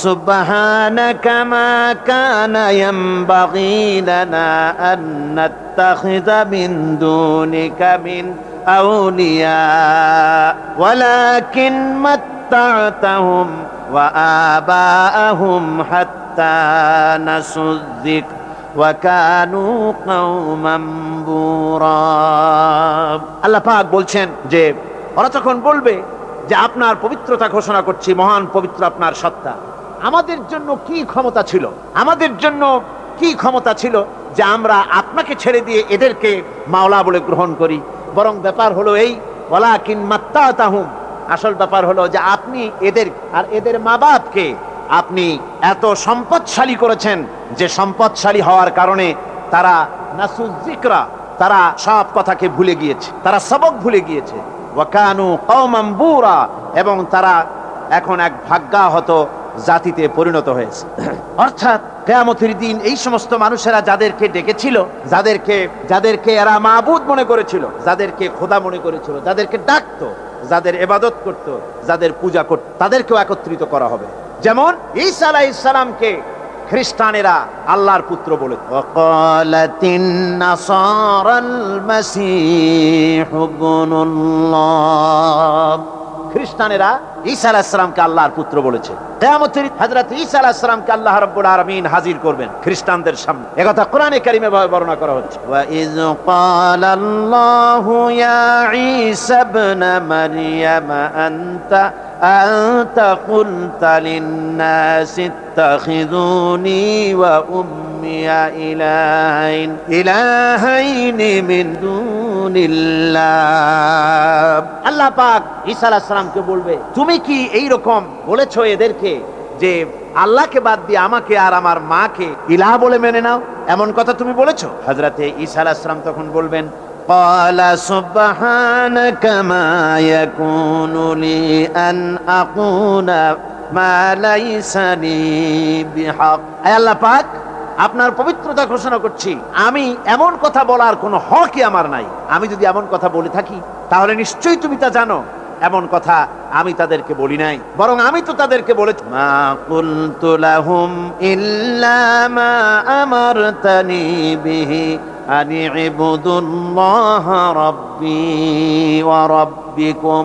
সুবহানাকা মা কানা ইয়ামবাগি লানা আন নাত্তাখিযা মিন দুনিকা মিন আউলিয়া ওয়ালাকিন মাত্তা'তাহুম ওয়া আবাআহুম হাত্তা নাসুয যিকর ওয়া কানু কওমান বুরা। আল্লাহ পাক বলছেন যে ওরা তখন বলবে যে আপনার পবিত্রতা ঘোষণা করছি, মহান পবিত্র আপনার সত্তা। আমাদের জন্য কি ক্ষমতা ছিল, আমাদের জন্য কি ক্ষমতা ছিল যে আমরা আপনাকে ছেড়ে দিয়ে এদেরকে মাওলা বলে গ্রহণ করি? বরং ব্যাপার হলো এই, ওয়ালাকিন মাত্তা'তাহুম, আসল ব্যাপার হলো যে আপনি এদের আর এদের মা বাপকে আপনি এত সম্পদশালী করেছেন যে সম্পদশালী হওয়ার কারণে তারা নাসুয যিকরা, তারা সব কথাকে ভুলে গিয়েছে, তারা সবক ভুলে গিয়েছে। ওয়া কানু কওমান বুরা, এবং তারা এখন এক ভাগ্যাহত জাতিতে পরিণত হয়েছে। অর্থাৎ কিয়ামতের দিন এই সমস্ত মানুষেরা যাদেরকে ডেকেছিল, যাদেরকে এরা মাবুদ মনে করেছিল, যাদেরকে খোদা মনে করেছিল, যাদেরকে ডাকতো, যাদের ইবাদত করত, যাদের পূজা করত, তাদেরকেও একত্রিত করা হবে। যেমন ঈসা আলাইহিস সালামকে খ্রিস্টানেরা আল্লাহর পুত্র বলে, ওয়াকালাতিন নাসারাল মাসীহু ইবনুল্লাহ, খ্রিস্টানেরা ঈসা আলাইহিস সালামকে আল্লাহর পুত্র বলেছে। কিয়ামতের হযরত ঈসা আলাইহিস সালামকে আল্লাহ রাব্বুল আলামিন হাজির করবেন খ্রিস্টানদের সামনে। একথা কোরআনে কারীমে বর্ণনা করা হচ্ছে। ওয়া ইয ক্বালাল্লাহু ইয়া ঈসা ইবনা মারইয়াম আনতা কুলতা লিন-নাসি ইত্তাখিযুনি ওয়া উম্মিয়া ইলাহাইনি মিন দুনিল্লাহ। আল্লাহ পাক ঈসা আলাইহিস সালামকে বলবে, তুমি কি এই রকম বলেছো এদেরকে যে আল্লাহকে বাদ দিয়ে আমাকে আর আমার মাকে ইলাহ বলে মেনে নাও, এমন কথা তুমি বলেছো? হযরতে ঈসা আলাইহিস সালাম তখন বলবেন, ক্বালা সুবহানাকা মা ইয়াকুনু লি আন আকুনা মা লাইসা লি বিহক। আল্লাহ পাক, আপনার পবিত্রতা ঘোষণা করছি, আমি এমন কথা বলার কোনো হকই আমার নাই। আমি যদি এমন কথা বলে থাকি তাহলে নিশ্চয়ই তুমি তা জানো। এমন কথা আমি তাদেরকে বলি নাই, বরং আমি তো তাদেরকে বলেছি, মা কুলতু লাহুম ইল্লা মা আমারতানি বিহি আন ইবুদুল্লাহ রাব্বি ওয়া রাব্বিকুম।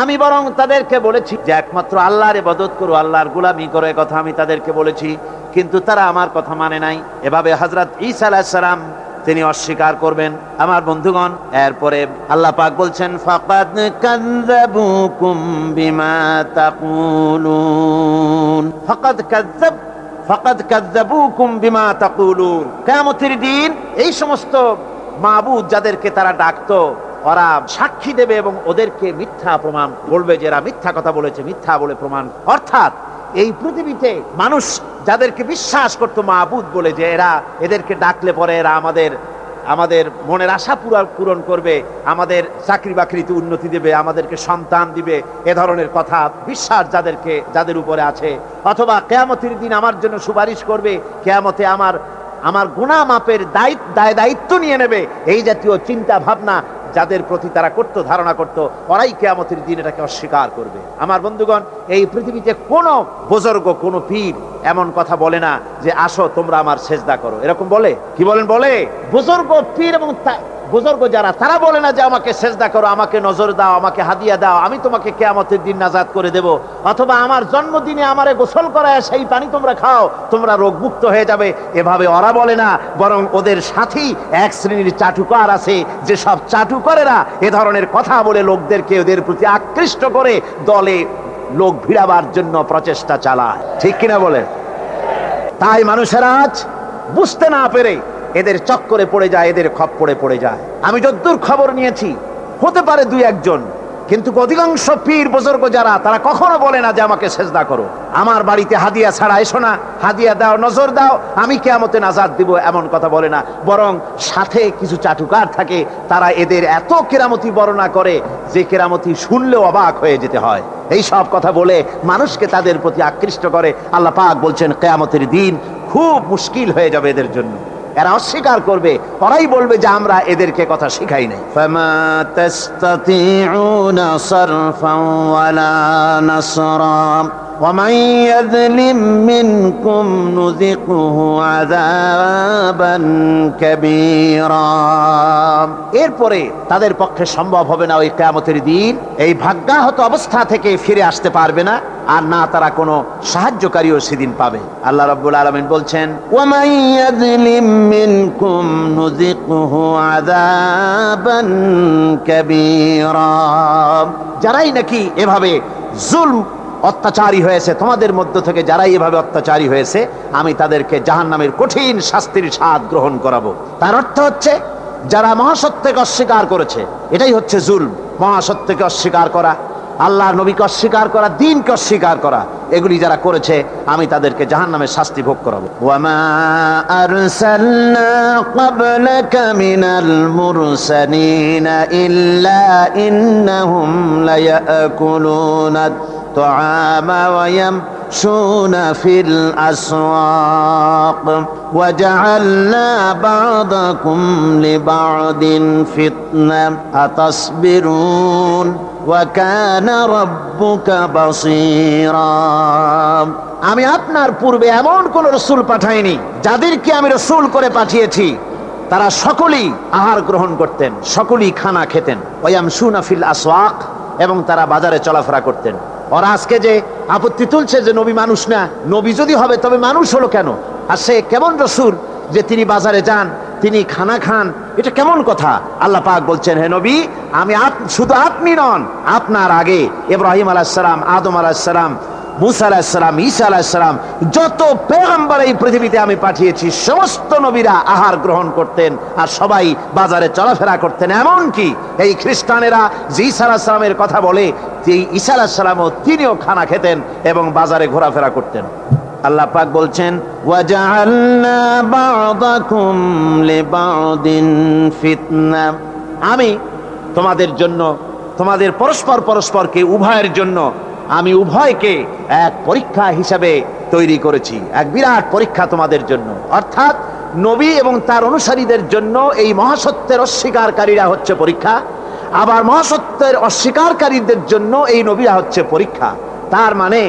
আমি বরং তাদেরকে বলেছি যে একমাত্র আল্লাহর ইবাদত করো, আল্লাহর গোলামি করো, এই কথা আমি তাদেরকে বলেছি, কিন্তু তারা আমার কথা মানে নাই। এভাবে হযরত ঈসা আলাইহিস সালাম তিনি অস্বীকার করবেন। আমার বন্ধুগণ, এরপরে আল্লাহ পাক বলছেন, ফাকাদ কাযযাবুকুম বিমা তাকুলুন, ফাকাদ কাযযাবুকুম বিমা তাকুলুন। কিয়ামতের দিন এই সমস্ত মাবুদ যাদেরকে তারা ডাকতো, ওরা সাক্ষী দেবে এবং ওদেরকে মিথ্যা প্রমাণ বলবে যে এরা মিথ্যা কথা বলেছে, মিথ্যা বলে প্রমাণ। অর্থাৎ এই পৃথিবীতে মানুষ যাদেরকে বিশ্বাস করতো মাবুদ বলে, যে এদেরকে ডাকলে পরে এরা আমাদের মনের আশা পূরণ করবে, আমাদের চাকরি বাকরিতে উন্নতি দেবে, আমাদেরকে সন্তান দিবে, এ ধরনের কথা বিশ্বাস যাদের উপরে আছে, অথবা কিয়ামতের দিন আমার জন্য সুপারিশ করবে, কিয়ামতে আমার গুনাহ মাপের দায়িত্ব নিয়ে নেবে, এই জাতীয় চিন্তা ভাবনা যাদের প্রতি তারা করতো, ধারণা করতো, ওরাই কিয়ামতের দিন এটাকে অস্বীকার করবে। আমার বন্ধুগণ, এই পৃথিবীতে কোনো বুজুর্গ, কোনো পীর এমন কথা বলে না যে আসো তোমরা আমার সেজদা করো, এরকম বলে? কি বলে? বুজুর্গ, পীর এবং বুজুর্গ যারা, তারা বলে না যে আমাকে সেজদা করো, আমাকে নজর দাও, আমাকে হাদিয়া দাও, আমি তোমাকে কিয়ামতের দিন নাজাত করে দেব, অথবা আমার জন্মদিনে আমারে গোসল করায় সেই পানি তোমরা খাও, তোমরা রোগমুক্ত হয়ে যাবে, এভাবে ওরা বলে না। বরং ওদের সাথী এক শ্রেণীর চাটুকার আছে, যে সব চাটুকারেরা এ ধরনের কথা বলে লোকদেরকে ওদের প্রতি আকৃষ্ট করে দলে লোক ভিড়াবার জন্য প্রচেষ্টা চালায়। ঠিক কিনা বলে? তাই মানুষেরা আজ বুঝতে না পেরে এদের চক্করে পড়ে যায়, এদের খপ্পরে পড়ে যায়। আমি যতদূর খবর নিয়েছি, হতে পারে দুই একজন কিন্তু অধিকাংশ পীর বুজুর্গ যারা, তারা কখনো বলে না যে আমাকে সেজদা করো, আমার বাড়িতে হাদিয়া ছাড়া এসো না, হাদিয়া দাও, নজর দাও, আমি কিয়ামতে নাজাত দিব, এমন কথা বলে না। বরং সাথে কিছু চাটুকার থাকে, তারা এদের এত কেরামতি বর্ণনা করে যে কেরামতি শুনলেও অবাক হয়ে যেতে হয়। এই সব কথা বলে মানুষকে তাদের প্রতি আকৃষ্ট করে। আল্লাহ পাক বলছেন কিয়ামতের দিন খুব মুশকিল হয়ে যাবে এদের জন্য। এরা অস্বীকার করবে, ওরাই বলবে যে আমরা এদেরকে কথা শিখাই নাই। ফামা তাসতাতিউনা সারফান ওয়ালা নাসরা ওয়া মান ইয়াযলিম মিনকুম নুযিকুহু আযাবান কাবীরা। এরপরে তাদের পক্ষে সম্ভব হবে না ওই কিয়ামতের দিন এই ভাগ্যাহত অবস্থা থেকে ফিরে আসতে পারবে না, আর না তারা কোনো সাহায্যকারীও সেদিন পাবে। আল্লাহ রাব্বুল আলামিন বলছেন ওয়া মান ইয়াযলিম মিনকুম নুযিকুহু আযাবান কাবীরা। যারাই নাকি এভাবে জুলম অত্যাচারী হয়েছে, তোমাদের মধ্য থেকে যারাই এভাবে অত্যাচারী হয়েছে, আমি তাদেরকে জাহান্নামের কঠিন শাস্তির স্বাদ গ্রহণ করাবো। তার অর্থ হচ্ছে যারা মহাসত্যকে অস্বীকার করেছে, এটাই হচ্ছে জুলম। মহাসত্যকে অস্বীকার করা, আল্লাহর নবীকে অস্বীকার করা, দ্বীনকে অস্বীকার করা, এগুলি যারা করেছে আমি তাদেরকে জাহান্নামের শাস্তি ভোগ করাবো। ওয়ামা আরসালনা ক্বাবলাকা মিনাল মুরসালিনা ইল্লা ইন্নাহুম লায়াকুলুনা আত-তাআমা ওয়া ইয়ামশুনা ফিল আসওয়াক ওয়া জাআলনা বা'দাকুম লিবা'দিন ফিতনা আতাসবিরুন ওয়া কানা রাব্বুকা বাসীরা। আমি আপনার পূর্বে এমন কোন রাসূল পাঠাইনি যাদেরকে আমি রাসূল করে পাঠিয়েছি তারা সকলেই আহার গ্রহণ করতেন, সকলেই খানা খেতেন। ওয়া ইয়ামশুনা ফিল আসওয়াক, এবং তারা বাজারে চলাফেরা করতেন। ওরা আজকে যে আপত্তি তুলছে যে নবী মানুষ না, নবী যদি হবে তবে মানুষ হলো কেন? আর সে কেমন রাসূল যে তিনি বাজারে যান, তিনি খানা খান? এটা কেমন কথা? আল্লাহ পাক বলছেন, হে নবী, আমি শুধু আপনি নন, আপনার আগে ইব্রাহিম আলাইহিস সালাম, আদম আলাইহিস সালাম, মুসা আলাইহিস সালাম, ঈসা আলাইহিস সালাম, যত পয়গম্বর এই পৃথিবীতে আমি পাঠিয়েছি সমস্ত নবীরা আহার গ্রহণ করতেন আর সবাই বাজারে চলাফেরা করতেন। এমনকি এই খ্রিস্টানেরা যে ঈসা আলাইহিস সালামের কথা বলে, যে ঈসা আলাইহিস সালামও তিনিও খানা খেতেন এবং বাজারে ঘোরাফেরা করতেন। আল্লাহ পাক বলছেন ওয়া জাআলনা বা'দাকুম লিবা'দিন ফিতনা, আমি তোমাদের জন্য, তোমাদের পরস্পরকে উভয়ের জন্য আমি উভয়কে এক পরীক্ষা হিসাবে তৈরি করেছি, এক বিরাট পরীক্ষা তোমাদের জন্য। অর্থাৎ নবী এবং তার অনুসারীদের জন্য এই মহাসত্যের অস্বীকারীরা হচ্ছে পরীক্ষা, আবার মহাসত্যের অস্বীকারীদের জন্য এই নবীরা হচ্ছে পরীক্ষা। তার মানে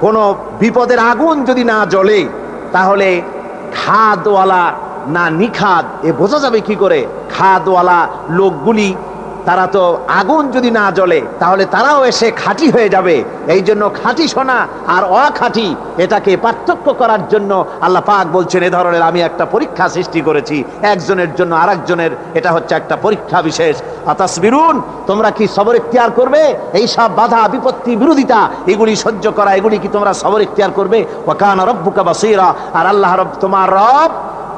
কোন বিপদের আগুন যদি না জ্বলে তাহলে খাদওয়ালা না নিখাদ এ বোঝা যাবে কি করে? খাদওয়ালা লোকগুলি তারা তো আগুন যদি না জ্বলে তাহলে তারাও এসে খাঁটি হয়ে যাবে। এই জন্য খাঁটি সোনা আর অখাঁটি এটাকে পার্থক্য করার জন্য আল্লাহ পাক বলছেন এ ধরনের আমি একটা পরীক্ষা সৃষ্টি করেছি একজনের জন্য আরেকজনের, এটা হচ্ছে একটা পরীক্ষা বিশেষ। আতাসবিরুন, তোমরা কি সবর ইখতিয়ার করবে? এই সব বাধা বিপত্তি বিরোধিতা এগুলি সহ্য করা, এগুলি কি তোমরা সবর ইখতিয়ার করবে? ওয়া কানা রাব্বুকা বাসীরা, আর আল্লাহ তোমার রব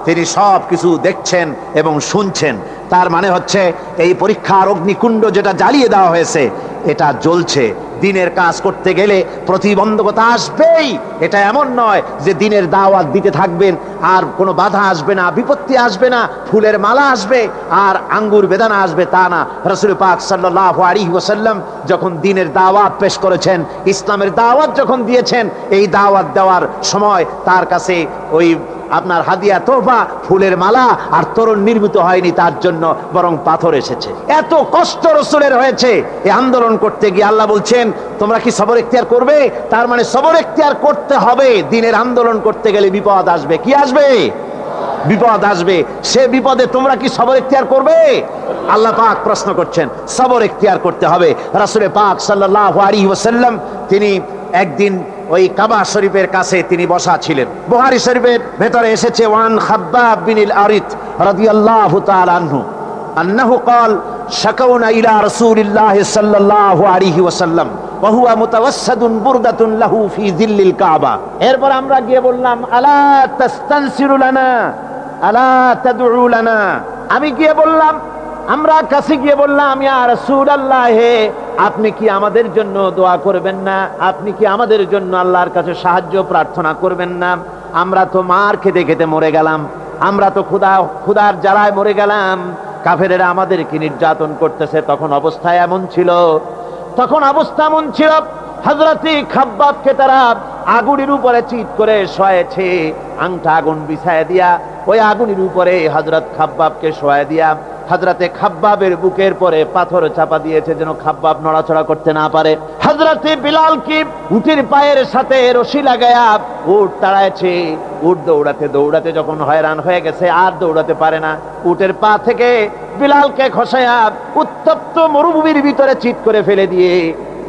তিনি সব কিছু দেখছেন এবং শুনছেন। তার মানে হচ্ছে এই পরীক্ষার অগ্নিকুণ্ড যেটা জ্বালিয়ে দেওয়া হয়েছে এটা জ্বলছে। দিনের কাজ করতে গেলে প্রতিবন্ধকতা আসবেই, এটা এমন নয় যে দিনের দাওয়াত দিতে থাকবেন আর কোনো বাধা আসবে না, বিপত্তি আসবে না, ফুলের মালা আসবে আর আঙ্গুর বেদানা আসবে, তা না। রাসূল পাক সাল্লাল্লাহু আলাইহি ওয়াসাল্লাম যখন দিনের দাওয়াত পেশ করেছেন, ইসলামের দাওয়াত যখন দিয়েছেন, এই দাওয়াত দেওয়ার সময় তার কাছে ওই আপনার হাদিয়া তোহফা ফুলের মালা আর তরুণ নির্মিত হয়নি তার জন্য, বরং পাথর এসেছে। এত কষ্ট রাসূলের হয়েছে এই আন্দোলন করতে গিয়ে। আল্লাহ বলছেন তোমরা কি সবর ইখতিয়ার করবে? তার মানে সবর ইখতিয়ার করতে হবে। দিনের আন্দোলন করতে গেলে বিপদ আসবে। কি আসবে? বিপদ আসবে। সে বিপদে তোমরা কি সবর ইখতিয়ার করবে? আল্লাহ পাক প্রশ্ন করছেন। সবর ইখতিয়ার করতে হবে। রাসূল পাক সাল্লাল্লাহু আলাইহি ওয়াসাল্লাম তিনি একদিন ওই কাবা শরীফের কাছে তিনি বসা ছিলেন। বুখারী শরীফের ভেতরে এসেছে ওয়ান খাব্বাব বিন আরিত রাদিয়াল্লাহু তাআলা আনহু আন্নাহু قال শাকাউনা ইলা রাসূলিল্লাহি সাল্লাল্লাহু আলাইহি ওয়াসাল্লাম ওয়া হুয়া মুতাওয়াসসাদুন বুরদাতুন লাহু ফি যিল্লিল কাবা। এরপর আমরা গিয়ে বললাম আলা তাস্তানসিরু লানা আলা তাদউ লানা। আমরা কাছে গিয়ে বললাম ইয়া রাসূলুল্লাহ, আপনি কি আমাদের জন্য দোয়া করবেন না? আপনি কি আমাদের জন্য আল্লাহর কাছে সাহায্য প্রার্থনা করবেন না? আমরা তো মার খেতে খেতে মরে গেলাম, আমরা তো ক্ষুধার জ্বালায় মরে গেলাম, কাফেরেরা আমাদেরকে নির্যাতন করতেছে। তখন অবস্থা এমন ছিল, হযরত খাব্বাবকে তারা আগুনের উপরে চিৎ করে শোয়াছে, আংটা আগুন বিছায় দিয়া ওই আগুনের উপরে হযরত খাব্বাবকে শোয়ায় দিয়া হযরতে খাব্বাবের বুকের পরে পাথর চাপা দিয়েছে যেন খাব্বাব নড়াচড়া করতে না পারে। হযরতে বিলালকে উটের পায়ের সাথে রশি লাগায়া উট তাড়াইছে। উট দৌড়াতে দৌড়াতে যখন হয়রান হয়ে গেছে আর দৌড়াতে পারে না, উটের পা থেকে বিলালকে খসায়া উত্তপ্ত মরুভূমির ভিতরে চিৎ করে ফেলে দিয়ে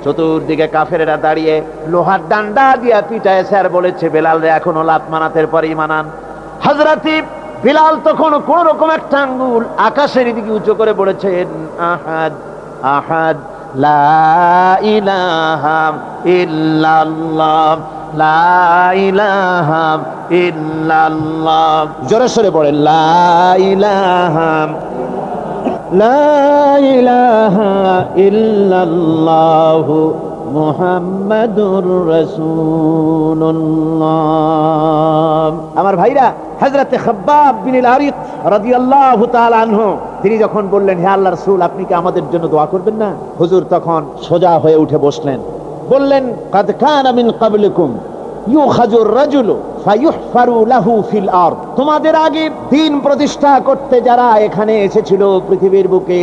চতুর্দিকে কাফেরেরা দাঁড়িয়ে লোহার ডান্ডা দিয়া পিটাইছে আর বলেছে, বেলাল রে এখনো লাত মানাতের পরেই মানান। হযরত বিলাল তখন কোন রকম একটা আঙ্গুল আকাশের দিকে উঁচু করে বলেছেন, আহাদ আহাদ লা ইলাহা ইল্লাল্লাহ লা ইলাহা ইল্লাল্লাহ। জোরে সরে পড়েন, লা ইলাহা লা ইলাহা ইল্লাল্লাহু মুহাম্মাদুর রাসূলুল্লাহ। আমার ভাইরা, হযরতে খাব্বাব বিন আল-আরিক রাদিয়াল্লাহু তাআলা আনহু তিনি যখন বললেন, হে আল্লাহর রাসূল, আপনি কি আমাদের জন্য দোয়া করবেন না? হুজুর তখন সোজা হয়ে উঠে বসলেন, বললেন, কাদ কানা মিন ক্বাবলিকুম ইউখাযুর রাজুলু ফায়ুহফারু লাহু ফিল আরদ। তোমাদের আগে দ্বীন প্রতিষ্ঠা করতে যারা এখানে এসেছিল পৃথিবীর বুকে,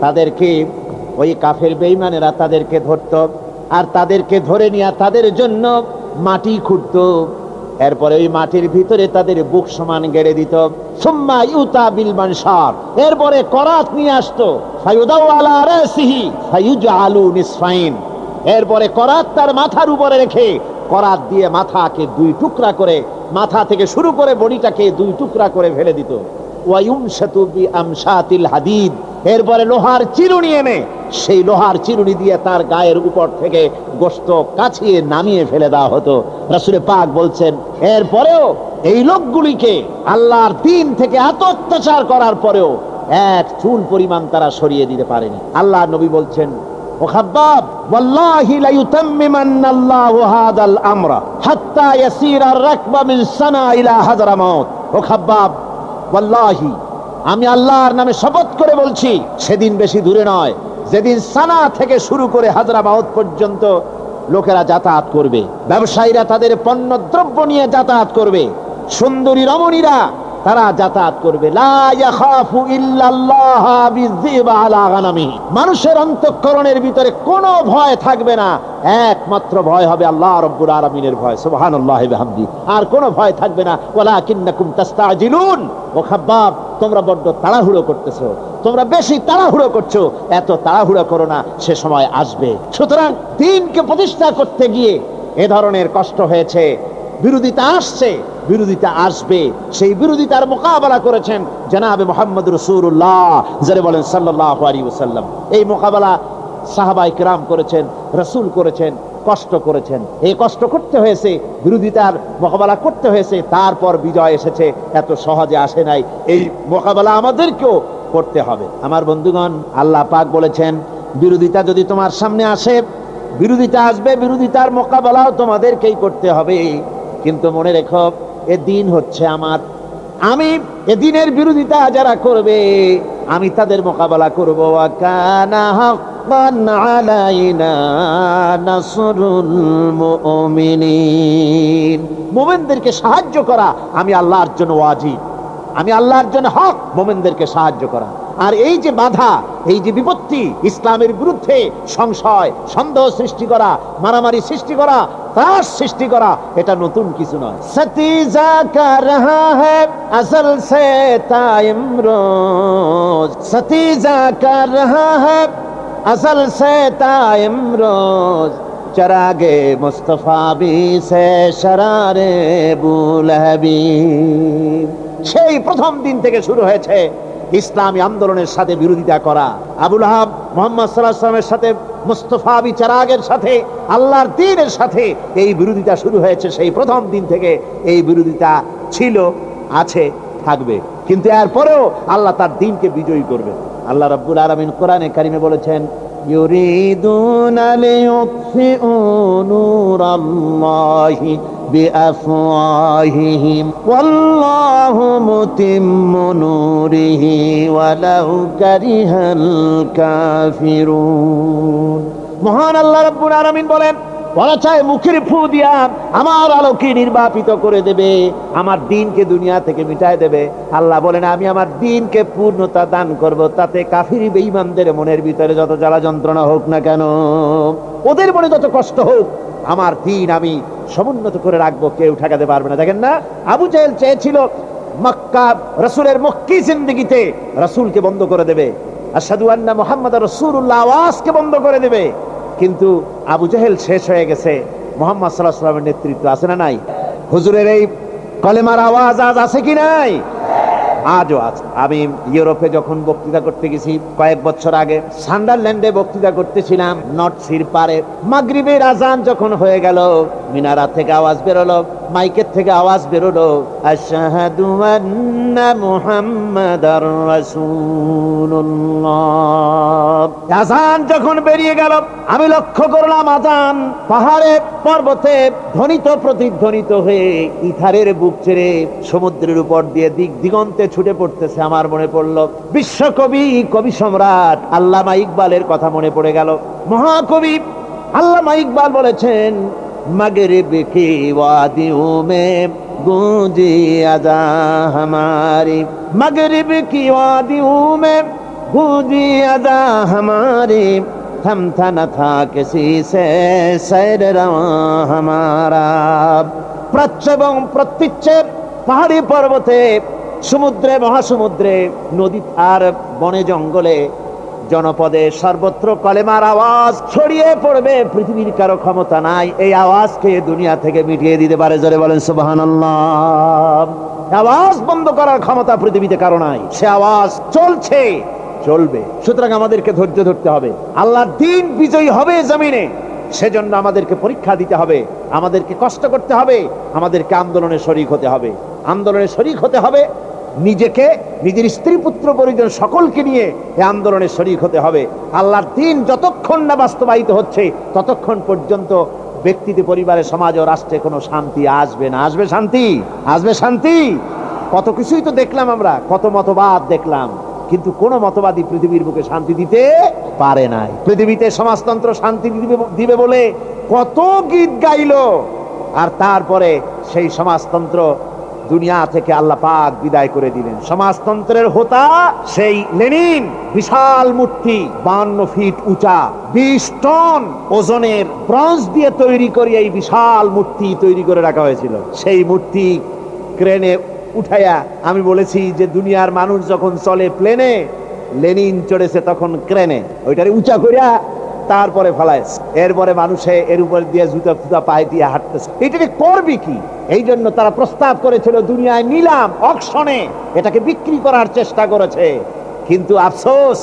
তাদেরকে ওই কাফের বেঈমানেরা তাদেরকে ধরত আর তাদেরকে ধরে নিয়ে তাদের জন্য মাটি খুঁড়ত, এরপরে ওই মাটির ভিতরে তাদের বুক সমান গেড়ে দিত। সুম্মা ইউতা বিল মানশার, এরপরে করাত নিয়ে আসতো, ফায়ুদাউ আলা রাসিহি ফায়ুজআলু নিসফাইন, এরপরে করাত তার মাথার উপরে রেখে করাত দিয়ে মাথাকে দুই টুকরা করে, মাথা থেকে শুরু করে বডিটাকে দুই টুকরা করে ফেলে দিত। ওয়ায়ুমশাতু বিআমশাতিল হাদিদ, এরপরে লোহার চিরুনি এনে সেই লোহার চিরুনি দিয়ে তার গায়ের উপর থেকে গোশত কাছিয়ে নামিয়ে ফেলে দেওয়া হতো। রাসূল পাক বলছেন, এরপরেও এই লোকগুলিকে আল্লাহর দ্বীন থেকে এত অত্যাচার করার পরেও এক চুল পরিমাণ তারা সরিয়ে দিতে পারেনি। আল্লাহর নবী বলছেন, ও খাব্বাব, ওয়াল্লাহি লা ইউতাম্মিমান্নাল্লাহু হাদাল আমরা হাত্তা ইয়াসিরা আর-রাকবা মিন সানা ইলা হাযরামাউত। ও খাব্বাব, ওয়াল্লাহি, আমি আল্লাহর নামে শপথ করে বলছি, সেদিন বেশি দূরে নয় যেদিন সানা থেকে শুরু করে হাযরামাউত পর্যন্ত লোকেরা যাতায়াত করবে, ব্যবসায়ীরা তাদের পণ্য দ্রব্য নিয়ে যাতায়াত করবে, সুন্দরী রমণীরা তারা যাতায়াত করবে। লা ইয়াখাফু ইল্লাল্লাহ বিযিবা আলা গানামিহি, মানুষের অন্তঃকরণের ভিতরে কোনো ভয় থাকবে না, একমাত্র ভয় হবে আল্লাহ রাব্বুল আলামিনের ভয়, সুবহানাল্লাহি বিহামদি, আর কোনো ভয় থাকবে না। ওয়ালাকিন্নাকুম তাস্তাজিলুন, ও খাব্বাব, তোমরা বড্ড তাড়াহুড়ো করতেছো, তোমরা বেশি তাড়াহুড়ো করছো, এত তাড়াহুড়ো করো না, সে সময় আসবে। সুতরাং দ্বীনকে প্রতিষ্ঠা করতে গিয়ে এ ধরনের কষ্ট হয়েছে, বিরোধিতা আসছে, বিরোধিতা আসবে, সেই বিরোধিতার মোকাবেলা করেছেন জনাবে মুহাম্মদ রাসূলুল্লাহ, যারা বলেন সাল্লাল্লাহু আলাইহি ওয়াসাল্লাম। এই মোকাবেলা সাহাবায়ে কেরাম করেছেন, রাসূল করেছেন, কষ্ট করেছেন, এই কষ্ট করতে হয়েছে, বিরোধিতার মোকাবেলা করতে হয়েছে, তারপর বিজয় এসেছে, এত সহজে আসে নাই। এই মোকাবেলা আমাদেরকেও করতে হবে। আমার বন্ধুগণ, আল্লাহ পাক বলেছেন, বিরোধিতা যদি তোমার সামনে আসে, বিরোধিতা আসবে, বিরোধিতার মোকাবেলাও তোমাদেরকেই করতে হবে, কিন্তু মনে রেখো, এ দ্বীন হচ্ছে আমার, আমি এ দ্বীনের বিরোধিতা যারা করবে আমি তাদের মোকাবেলা করব। ওয়া কানা হাক্কান আলাইনা নাসরুল মুমিনিন, মুমিনদেরকে সাহায্য করা আমি আল্লাহর জন্য ওয়াজিব, আমি আল্লাহর জন্য হক মুমিনদেরকে সাহায্য করা। আর এই যে বাধা, এই যে বিপত্তি, ইসলামের বিরুদ্ধে সংশয় সন্দেহ সৃষ্টি করা, মারামারি সৃষ্টি করা, ত্রাস সৃষ্টি করা, এটা নতুন কিছু নয়। সতীজা কা রহা হ্যায় আসল সে তাইমরোজ, সতীজা কা রহা হ্যায় আসল সে তাইমরোজ, চরাগে মুস্তফা বি সে শরারে বুলহবি। সেই প্রথম দিন থেকে শুরু হয়েছে ইসলামী আন্দোলনের সাথে বিরোধিতা করা। আবু লাহাব মুহাম্মদ সাল্লাল্লাহু আলাইহি ওয়াসাল্লামের সাথে, মুস্তাফা বি চিরাগের সাথে, আল্লাহর দ্বীনের সাথে এই বিরোধিতা শুরু হয়েছে। সেই প্রথম দিন থেকে এই বিরোধিতা ছিল, আছে, থাকবে, কিন্তু এরপরেও আল্লাহ তার দ্বীনকে বিজয়ী করবে। আল্লাহ রাব্বুল আলামিন কোরআনে কারিমে বলেছেন, ইউরিদুনা লিইউতফিউ নূরাল্লাহি বিআফওয়াহিহিম ওয়াল্লাহু মুতিম্মু নূরিহি ওয়ালাউ কারিহাল কাফিরুন। মহান আল্লাহ রাব্বুল আলামিন বলেন, বলা চায় মুখের ফু দিয়া আমার আলোকে নির্বাপিত করে দেবে, আমার দ্বীনকে দুনিয়া থেকে মিটায় দেবে। আল্লাহ বলেন, আমি আমার দ্বীনকে পূর্ণতা দান করব, তাতে কাফির বেঈমানদের মনের ভিতরে যত জ্বালা যন্ত্রণা হোক না কেন, ওদের মনে যত কষ্ট হোক, আমার দ্বীন আমি সমুন্নত করে রাখবো, কেউ ঠেকাতে পারবে না। দেখেন না, আবু জাহেল চেয়েছিল মক্কা রাসূলের মক্কি জিন্দেগিতে রাসূলকে বন্ধ করে দেবে, আশহাদু আন্না মুহাম্মাদুর রাসূলুল্লাহ আওয়াজকে বন্ধ করে দেবে, কিন্তু আবু জাহেল শেষ হয়ে গেছে। মুহাম্মদ সাল্লাল্লাহু আলাইহি ওয়াসাল্লামের নেতৃত্ব আছে না নাই? হুজুরের এই কলেমার আওয়াজ আজ আছে কি নাই? আজও আছে। আমি ইউরোপে যখন বক্তৃতা করতে গেছি কয়েক বছর আগে, সান্ডারল্যান্ডে বক্তৃতা করতেছিলাম, নর্থ সির পারে। মাগরিবের আজান যখন হয়ে গেল, মিনারা থেকে আওয়াজ বেরোলো, মাইকের থেকে আওয়াজ বেরোলো, আশহাদু আন্না মুহাম্মাদার রাসূলুল্লাহ। আজান যখন বেরিয়ে গেল, আমি লক্ষ্য করলাম আজান পাহাড়ে পর্বতে ধ্বনিত প্রতিধ্বনিত হয়ে ইথারের বুক ছেড়ে সমুদ্রের উপর দিয়ে দিক দিগন্তে ছুটে পড়তেছে। আমার মনে পড়ল বিশ্বকবি, কবি সম্রাট আল্লামা ইকবালের কথা মনে পড়ে গেল। মহাকবি আল্লামা ইকবাল বলেছেন, मगरिब की वादियों में गूंजी अज़ा हमारी, मगरिब की वादियों में गूंजी अज़ा हमारी, थमथा न था किसी से सैर रवां हमारा। প্রাচ্য এবং প্রত্যুচ্চে পাহাড়ি পর্বতে, সমুদ্রে, মহাসমুদ্রে, নদী আর বনে জঙ্গলে, জনপদে সর্বত্র কলেমার আওয়াজ ছড়িয়ে পড়বে। পৃথিবীর কারো ক্ষমতা নাই এই আওয়াজকে দুনিয়া থেকে মিটিয়ে দিতে পারে। জোরে বলেন সুবহানাল্লাহ। আওয়াজ বন্ধ করার ক্ষমতা পৃথিবীতে কারো নাই। সে আওয়াজ চলছে, চলবে। সুতরাং আমাদেরকে ধৈর্য ধরতে হবে। আল্লাহর দ্বীন বিজয়ী হবে জমিনে, সেজন্য আমাদেরকে পরীক্ষা দিতে হবে, আমাদেরকে কষ্ট করতে হবে, আমাদেরকে আন্দোলনে শরীক হতে হবে। আন্দোলনে শরীক হতে হবে, নিজেকে, নিজের স্ত্রী পুত্র পরিজন সকলকে নিয়ে এই আন্দোলনে শরীক হতে হবে। আল্লাহর দ্বীন যতক্ষণ না বাস্তবায়িত হচ্ছে, ততক্ষণ পর্যন্ত ব্যক্তিতে, পরিবারে, সমাজ ও রাষ্ট্রে কোনো শান্তি আসবে না। আসবে শান্তি? আসবে শান্তি? কত কিছুই তো দেখলাম আমরা, কত মতবাদ দেখলাম, কিন্তু কোন মতবাদী পৃথিবীর বুকে শান্তি দিতে পারে নাই। পৃথিবীতে সমাজতন্ত্র শান্তি দিবে বলে কত গীত গাইলো, আর তারপরে সেই সমাজতন্ত্র দুনিয়া থেকে আল্লাহ পাক বিদায় করে দিলেন। সমাজতন্ত্রের হোতা সেই লেনিন, বিশাল মূর্তি 52 ফিট উঁচা, 20 টন ওজনের ব্রোঞ্জ দিয়ে তৈরি করে এই বিশাল মূর্তি তৈরি করে রাখা হয়েছিল। সেই মূর্তি ক্রেনে উঠাইয়া, আমি বলেছি যে দুনিয়ার মানুষ যখন চলে প্লেনে, লেনিন চড়েছে তখন ক্রেনে, ওইটারে উঁচা করিয়া তারপরে ফেলাইছে। এরপরে মানুষে এর উপর দিয়ে জুতা ফুতা পায়ে দিয়ে হাঁটতেছে। এটাকে করবি কি? এই জন্য তারা প্রস্তাব করেছিল দুনিয়ায় নিলাম, অকশনে এটাকে বিক্রি করার চেষ্টা করেছে। কিন্তু আফসোস,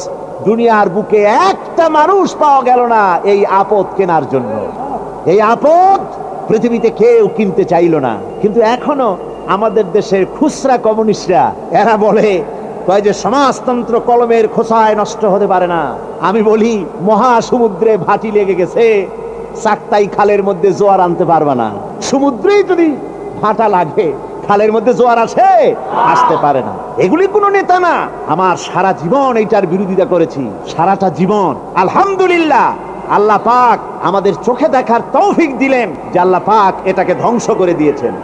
দুনিয়ার বুকে একটা মানুষ পাওয়া গেল না এই আপদ কেনার জন্য। এই আপদ পৃথিবীতে কেউ কিনতে চাইল না। কিন্তু এখনো আমাদের দেশের খুচরা কমিউনিস্টরা এরা বলে যে সমাজতন্ত্র কলমের খোসায় নষ্ট হতে পারে না। আমি বলি, মহাসমুদ্রে ভাটি লেগে গেছে, চাকতাই খালের মধ্যে জোয়ার আনতে পারবে না। সমুদ্রেই যদি ভাটা লাগে, খালের মধ্যে জোয়ার আসে? আসতে পারে না। এগুলি কোনো নেতা না। আমার সারা জীবন এইটার বিরোধিতা করেছি, সারাটা জীবন। আলহামদুলিল্লাহ, আল্লাহ পাক আমাদের চোখে দেখার তৌফিক দিলেন যে আল্লাহ পাক এটাকে ধ্বংস করে দিয়েছেন।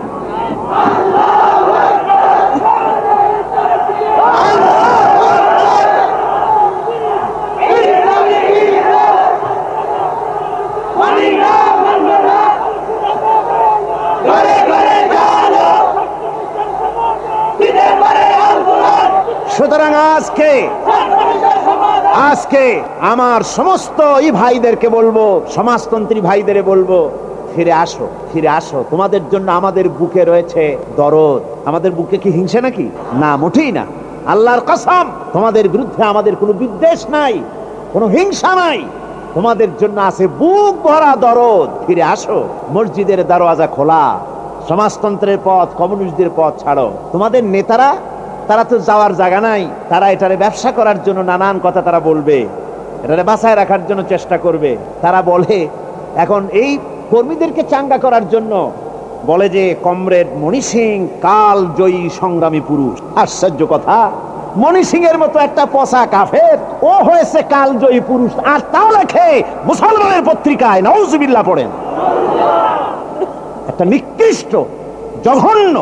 সুতরাং আজকে আমার সমস্ত এই ভাইদেরকে বলবো, সমাজতন্ত্রী ভাইদের বলবো, ফিরে আসো, ফিরে আসো। তোমাদের জন্য আমাদের বুকে রয়েছে দরদ। আমাদের বুকে কি হিংসা নাকি? না, মোটেই না। আল্লাহর কসম, তোমাদের বিরুদ্ধে আমাদের কোনো বিদ্বেষ নাই, কোনো হিংসা নাই। তোমাদের জন্য আছে বুক ভরা দরদ। ফিরে আসো। মসজিদের দরওয়াজা খোলা। সমাজতন্ত্রের পথ, কমিউনিস্টদের পথ ছাড়ো। তোমাদের নেতারা, তারা তো যাওয়ার জায়গা নাই, তারা এটারে ব্যবসা করার জন্য নানান কথা তারা বলবে। এটা বাঁচায় রাখার জন্য চেষ্টা করবে। তারা বলে এখন এই কর্মীদেরকে চাঙ্গা করার জন্য বলে যে কমরেড মণি সিং কাল জয়ী সংগ্রামী পুরুষ। আশ্চর্য কথা, মণি সিং এর মতো একটা পচা কাফের ও হয়েছে কাল জয়ী পুরুষ, আর তাও লেখে মুসলমানের পত্রিকায়। নাউজুবিল্লাহ পড়েন। একটা নিকৃষ্ট জঘন্য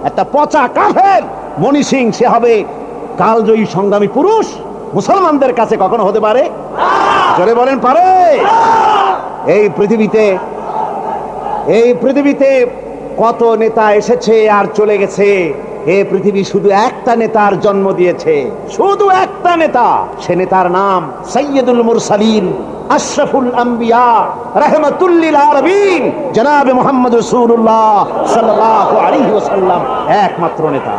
একটা পচা কাফের মণি সিং সে হবে কালজয়ী সংগ্রামী পুরুষ? মুসলমানদের কাছে কখনো হতে পারে? জোরে বলেন পারে? এই পৃথিবীতে কত নেতা এসেছে আর চলে গেছে। এই পৃথিবী শুধু একটা নেতার জন্ম দিয়েছে, শুধু একটা নেতা। সে নেতার নাম সাইয়্যিদুল মুরসালিন আশরাফুল আম্বিয়া রাহমাতুল লিল আলামিন জনাবে মুহাম্মদ রাসূলুল্লাহ সাল্লাল্লাহু আলাইহি ওয়াসাল্লাম, একমাত্র নেতা।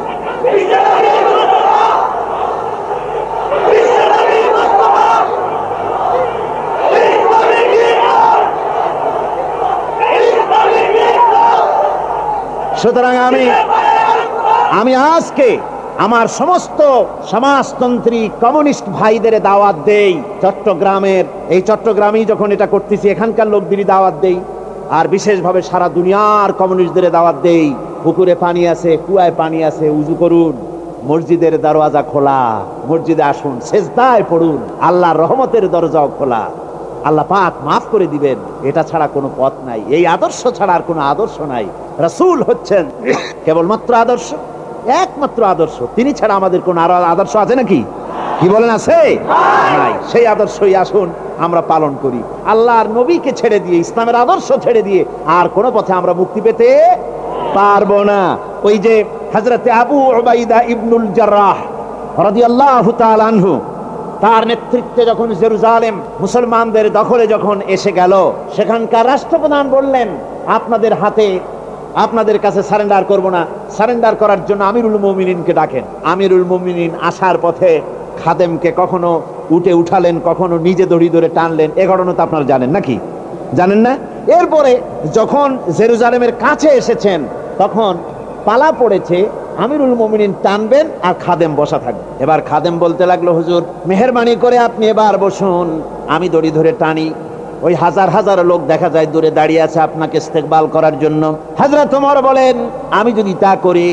সুতরাং আমি আজকে আমার সমস্ত সমাজতন্ত্রী কমিউনিস্ট ভাইদের দাওয়াত দেই। চট্টগ্রামেই যখন এটা করতেছি এখানকার লোকদেরই দাওয়াত দেই, আর বিশেষভাবে সারা দুনিয়ার কমিউনিস্টদের দাওয়াত দেই। পুকুরে পানি আছে, কুয়ায় পানি আছে, উজু করুন, মসজিদের দরওয়াজা খোলা, মসজিদে আসুন, সেজদায় পড়ুন, আল্লাহর রহমতের দরজাও খোলা, আল্লাহ পাক মাফ করে দিবেন। এটা ছাড়া কোনো পথ নাই, এই আদর্শ ছাড়া আর কোনো আদর্শ নাই। রাসূল হচ্ছেন কেবলমাত্র আদর্শ, একমাত্র আদর্শ। তিনি ছাড়া আমাদের কোন আরো আদর্শ আছে নাকি? কি বলেন, আছে? নাই। সেই আদর্শই আসুন আমরা পালন করি। আল্লাহর নবীকে ছেড়ে দিয়ে, ইসলামের আদর্শ ছেড়ে দিয়ে আর কোন পথে আমরা মুক্তি পেতে পারবো না। ওই যে হযরতে আবু উবাইদা ইবনুল জাররাহ রাদিয়াল্লাহু তাআলা আনহু, তার নেতৃত্বে যখন জেরুজালেম মুসলমানদের দখলে যখন এসে গেল, সেখানকার রাষ্ট্রপ্রধান বললেন আপনাদের কাছে সারেন্ডার করব না। সারেন্ডার করার জন্য আমিরুল মুমিনিনকে ডাকেন। আমিরুল মুমিনিন আসার পথে খাদেমকে কখনো উঠে উঠালেন, কখনো নিজে দড়ি ধরে টানলেন। এ ঘটনা তো আপনারা জানেন নাকি? জানেন না? এরপরে যখন জেরুজালেমের কাছে এসেছেন তখন পালা পড়েছে আমিরুল মুমিনিন টানবেন আর খাদেম বসা থাকবে। এবার খাদেম বলতে লাগলো, হুজুর মেহেরবানি করে আপনি এবার বসুন, আমি দড়ি ধরে টানি। ওই হাজার হাজার লোক দেখা যায় দূরে দাঁড়িয়ে আছে আপনাকে ইস্তেকবাল করার জন্য। হযরত ওমর বলেন, আমি যদি তা করি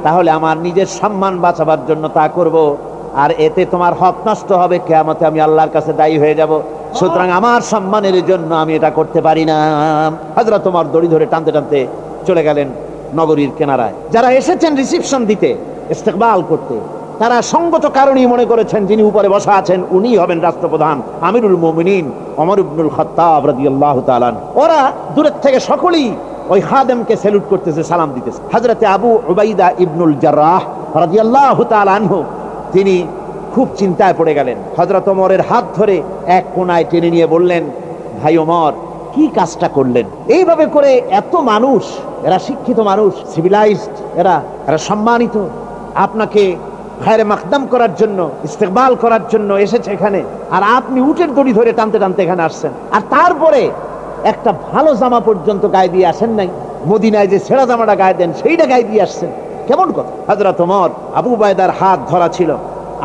তাহলে আমার নিজের সম্মান বাঁচাবার জন্য তা করব, আর এতে তোমার হক নষ্ট হবে, কিয়ামতে আমি আল্লাহর কাছে দায়ী হয়ে যাব। সুতরাং আমার সম্মানের জন্য আমি এটা করতে পারি না। হযরত ওমর দড়ি ধরে টানতে টানতে চলে গেলেন নগরীর কিনারায়। যারা এসেছেন রিসিপশন দিতে, ইস্তেকবাল করতে, তারা সঙ্গত কারণেই মনে করেছেন যিনি উপরে বসা আছেন উনি হবেন রাষ্ট্রপ্রধান আমিরুল মুমিনিন ওমর ইবনুল খাত্তাব রাদিয়াল্লাহু তাআলা। ওরা দূরের থেকে সকলেই ওই খাদেমকে স্যালুট করতেছে, সালাম দিতেছে। হযরতে আবু উবাইদা ইবনুল জাররাহ রাদিয়াল্লাহু তাআলা আনহু তিনি খুব চিন্তায় পড়ে গেলেন। হযরত ওমরের হাত ধরে এক কোণায় টেনে নিয়ে বললেন, ভাই ওমর, কি কাজটা করলেন? এইভাবে করে এত মানুষ, এরা শিক্ষিত মানুষ, সিভিলাইজড, এরা সম্মানিত, আপনাকে খায়রে মাকদাম করার জন্য, ইস্তেকবাল করার জন্য এসেছে এখানে, আর আপনি উটের দড়ি ধরে টানতে টানতে এখানে আসছেন, আর তারপরে একটা ভালো জামা পর্যন্ত গায়ে দিয়ে আসেন নাই। মদিনায় যে ছেঁড়া জামাটা গায়ে দেন সেইটা গায়ে দিয়ে আসছেন, কেমন কথা? হযরত ওমর আবু উবাইদার হাত ধরা ছিল,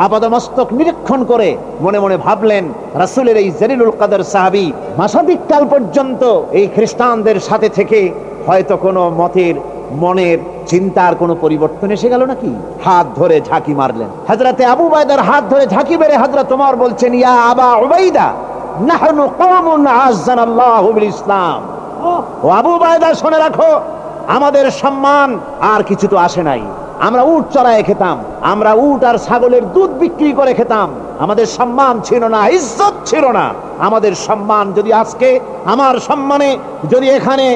আপাদমস্তক নিরীক্ষণ করে মনে মনে ভাবলেন, রাসূলের এই জলিলুল কদর সাহাবী মাসাদিক কাল পর্যন্ত এই খ্রিস্টানদের সাথে থেকে হয়তো কোনো মনের চিন্তার কোনো পরিবর্তন এসে গেল নাকি? হাত ধরে ঝাঁকি মারলেন। হযরতে আবু উবাইদার হাত ধরে ঝাঁকি মেরে হযরত ওমর বলছেন, ইয়া আবা উবাইদা নাহনু কওমুন আযানাল্লাহু বিল ইসলাম। ও আবু উবাইদা, শুনে রাখো, আমাদের সম্মান আর কিছু তো আসে নাই। আমরা উট চড়ায় খেতাম, আমরা উট আর ছাগলের দুধ বিক্রি করে খেতাম, আমাদের সম্মান ছিল না, ইজ্জত ছিল না। আমাদের সম্মান যদি আজকে আমার সম্মানে যদি এখানে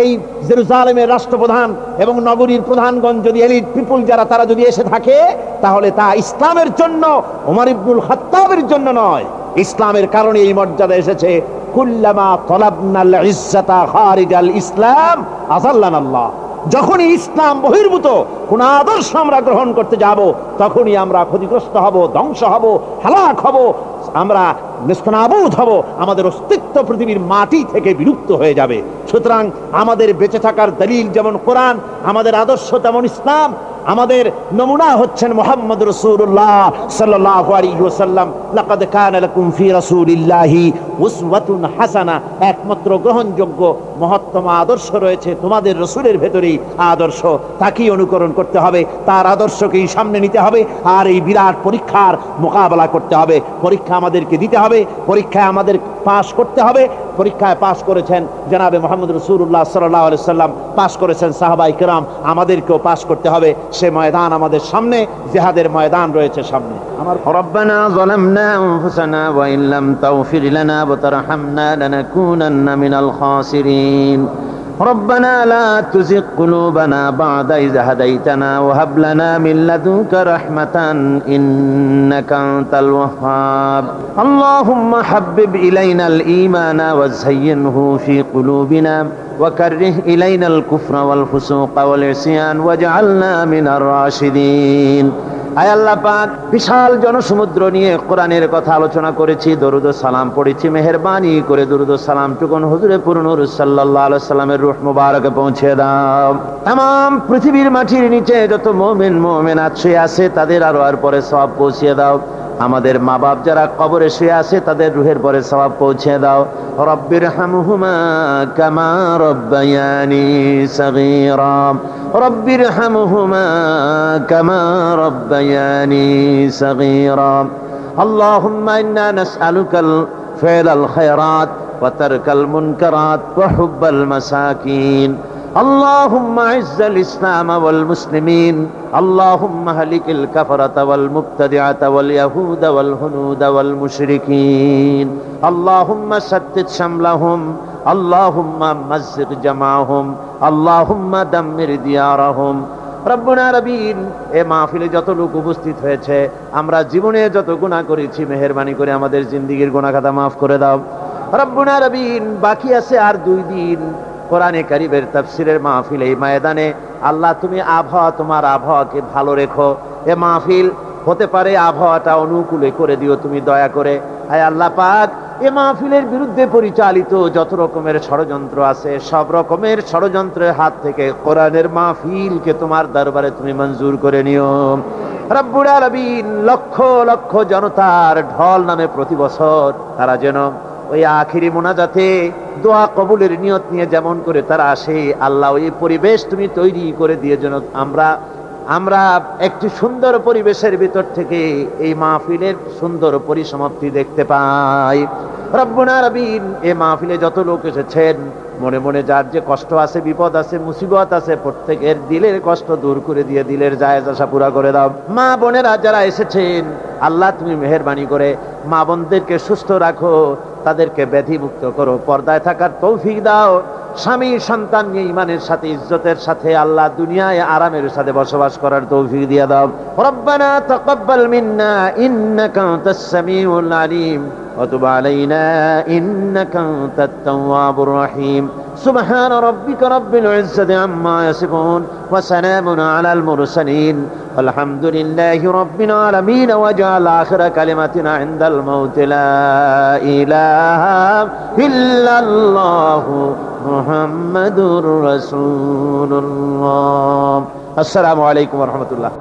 এই জেরুজালেমের রাষ্ট্রপ্রধান এবং নগরীর প্রধানগণ যদি এলিট পিপুল যারা তারা যদি এসে থাকে, তাহলে তা ইসলামের জন্য, ওমর ইবনুল খাত্তাবের জন্য নয়। ইসলামের কারণে এই মর্যাদা এসেছে। কুল্লামা তালাবনাল ইজ্জাতা খারিজাল ইসলাম আযাল্লানাল্লাহ। যখনই ইসলাম বহির্ভূত কোন আদর্শ আমরা গ্রহণ করতে যাব, তখনই আমরা ক্ষতিগ্রস্ত হব, ধ্বংস হব, হালাক হব, আমরা নেস্তনাবুদ হব, আমাদের অস্তিত্ব পৃথিবীর মাটি থেকে বিলুপ্ত হয়ে যাবে। সুতরাং আমাদের বেঁচে থাকার দলিল যেমন কোরআন, আমাদের আদর্শ তেমন ইসলাম, আমাদের নমুনা হচ্ছেন মুহাম্মদ রাসূলুল্লাহ সাল্লাল্লাহু আলাইহি ওয়াসাল্লাম। লাকাদ কানা লাকুম ফি রাসূলিল্লাহি উসওয়াতুন হাসানা, একমাত্র গ্রহণযোগ্য মহত্তম আদর্শ রয়েছে তোমাদের রাসূলের ভেতরেই আদর্শ, তাকেই অনুকরণ করতে হবে, তার আদর্শকেই সামনে নিতে হবে, আর এই বিরাট পরীক্ষার মোকাবেলা করতে হবে। পরীক্ষা আমাদেরকে দিতে হবে, পরীক্ষায় আমাদের পাশ করতে হবে। পরীক্ষায় পাশ করেছেন জনাবে মুহাম্মদ রাসূলুল্লাহ সাল্লাল্লাহু আলাইহি ওয়াসাল্লাম, পাশ করেছেন সাহাবায়ে কেরাম, আমাদেরকেও পাশ করতে হবে। সে ময়দান আমাদের সামনে, জিহাদের ময়দান রয়েছে সামনে। আমার রব্বানা যালামনা আনফুসানা ওয়া ইন লাম তাগফির লানা ওয়া তারহামনা লানাকুনান্না মিনাল খাসিরিন। ربنا لا تزغ قلوبنا بعد إذ هديتنا وهب لنا من لدنك رحمة إنك أنت الوهاب. اللهم حبب إلينا الإيمان وزينه في قلوبنا وكره إلينا الكفر والفسوق والعصيان واجعلنا من الراشدين. আয় আল্লাহ পাক, বিশাল জনসমুদ্র নিয়ে কোরআনের কথা আলোচনা করেছি, দরুদ ও সালাম পড়েছি, মেহেরবানি করে দরুদ ও সালামটুকুন হুজুরে পুরনুর সাল্লাল্লাহু আলাইহি সাল্লামের রূহ মুবারকে পৌঁছে দাও। तमाम পৃথিবীর মাটির নিচে যত মুমিন মুমিনাত শুয়ে আছে তাদের আর পরে সওয়াব পৌঁছে দাও। আমাদের মা বাপ যারা কবরে শুয়ে আছে তাদের রুহের পরে সওয়াব পৌঁছে দাও। রব্বির হামহুমা কামা রব্বায়ানি সগীরা, রব্বির হামহুমা কামা রব্বায়ানি সগীরা। আল্লাহুম্মা ইন্না নাসআলুকাল ফি'লাল খায়রাত ওয়া তারকাল মুনকারাত ওয়া হুব্বাল মাসাকিন। اللهم اعز الاسلام والمسلمين، اللهم اهلك الكفرة والمبتدعة واليهود والهنود والمشركين، اللهم شتت شملهم، اللهم مزق جمعهم، اللهم دمر ديارهم। রব্বুনা রবিন, এ মাহফিলে যত লোক উপস্থিত হয়েছে, আমরা জীবনে যত গুনাহ করেছি মেহেরবানি করে আমাদের জিন্দেগীর গুনাহ খাতা মাফ করে দাও। রব্বুনা রবিন, বাকি আছে আর 2 দিন কোরআনে কারীমের তাফসীরের মাহফিল, এই ময়দানে আল্লাহ তুমি তোমার আবহাওয়াকে ভালো রেখো। এ মাহফিল হতে পারে আবহাওয়াটা অনুকূলে করে দিও তুমি দয়া করে। আয় আল্লাহ পাক, এ মাহফিলের বিরুদ্ধে পরিচালিত যত রকমের ষড়যন্ত্র আছে, সব রকমের ষড়যন্ত্রের হাত থেকে কোরআনের মাহফিলকে তোমার দরবারে তুমি মঞ্জুর করে নিও। রব্বুল আলামিন, লক্ষ লক্ষ জনতার ঢল নামে প্রতি বছর তারা যেন ওই আখিরি মোনাজাতে দোয়া কবুলের নিয়ত নিয়ে যেমন করে তারা আসে, আল্লাহ ওই পরিবেশ তুমি তৈরি করে দিয়ে যেন আমরা একটি সুন্দর পরিবেশের ভিতর থেকে এই মাহফিলের সুন্দর পরিসমাপ্তি দেখতে পাই। রব্বুনা রবিন, এই মাহফিলে যত লোক এসেছেন, মনে মনে যার যে কষ্ট আছে, বিপদ আছে, মুসিবত আছে, প্রত্যেকের দিলের কষ্ট দূর করে দিয়ে দিলের জায়েজ আশা পুরা করে দাও। মা বোনেরা যারা এসেছেন, আল্লাহ তুমি মেহেরবানি করে মা বোনদেরকে সুস্থ রাখো, তাদেরকে ব্যাধি মুক্ত করো, পর্দায় থাকার তৌফিক দাও। স্বামী সন্তান নিয়ে ইমানের সাথে ইজ্জতের সাথে আল্লাহ দুনিয়ায় আরামের সাথে বসবাস করার তৌফিক দিয়ে দাও। রব্বানা তাকাব্বাল মিন্না ইন্নাকা আনতাস সামিউল আলিম ওয়া তুব আলাইনা ইন্নাকা আনতাত তাওয়াবুর রহিম। সুবহান রাব্বিকা রাব্বিল ইজ্জাতি আম্মা ইয়াসিফুন ওয়া সালামুন আলাল মুরসালিন আলহামদুলিল্লাহি রাব্বিল আলামিন। ওয়াজআল আখিরা কালিমাতিনা ইনদাল মাউত লা ইলাহা ইল্লাল্লাহু মুহাম্মাদুর রাসূলুল্লাহ। আসসালামু আলাইকুম ওয়া রাহমাতুল্লাহ।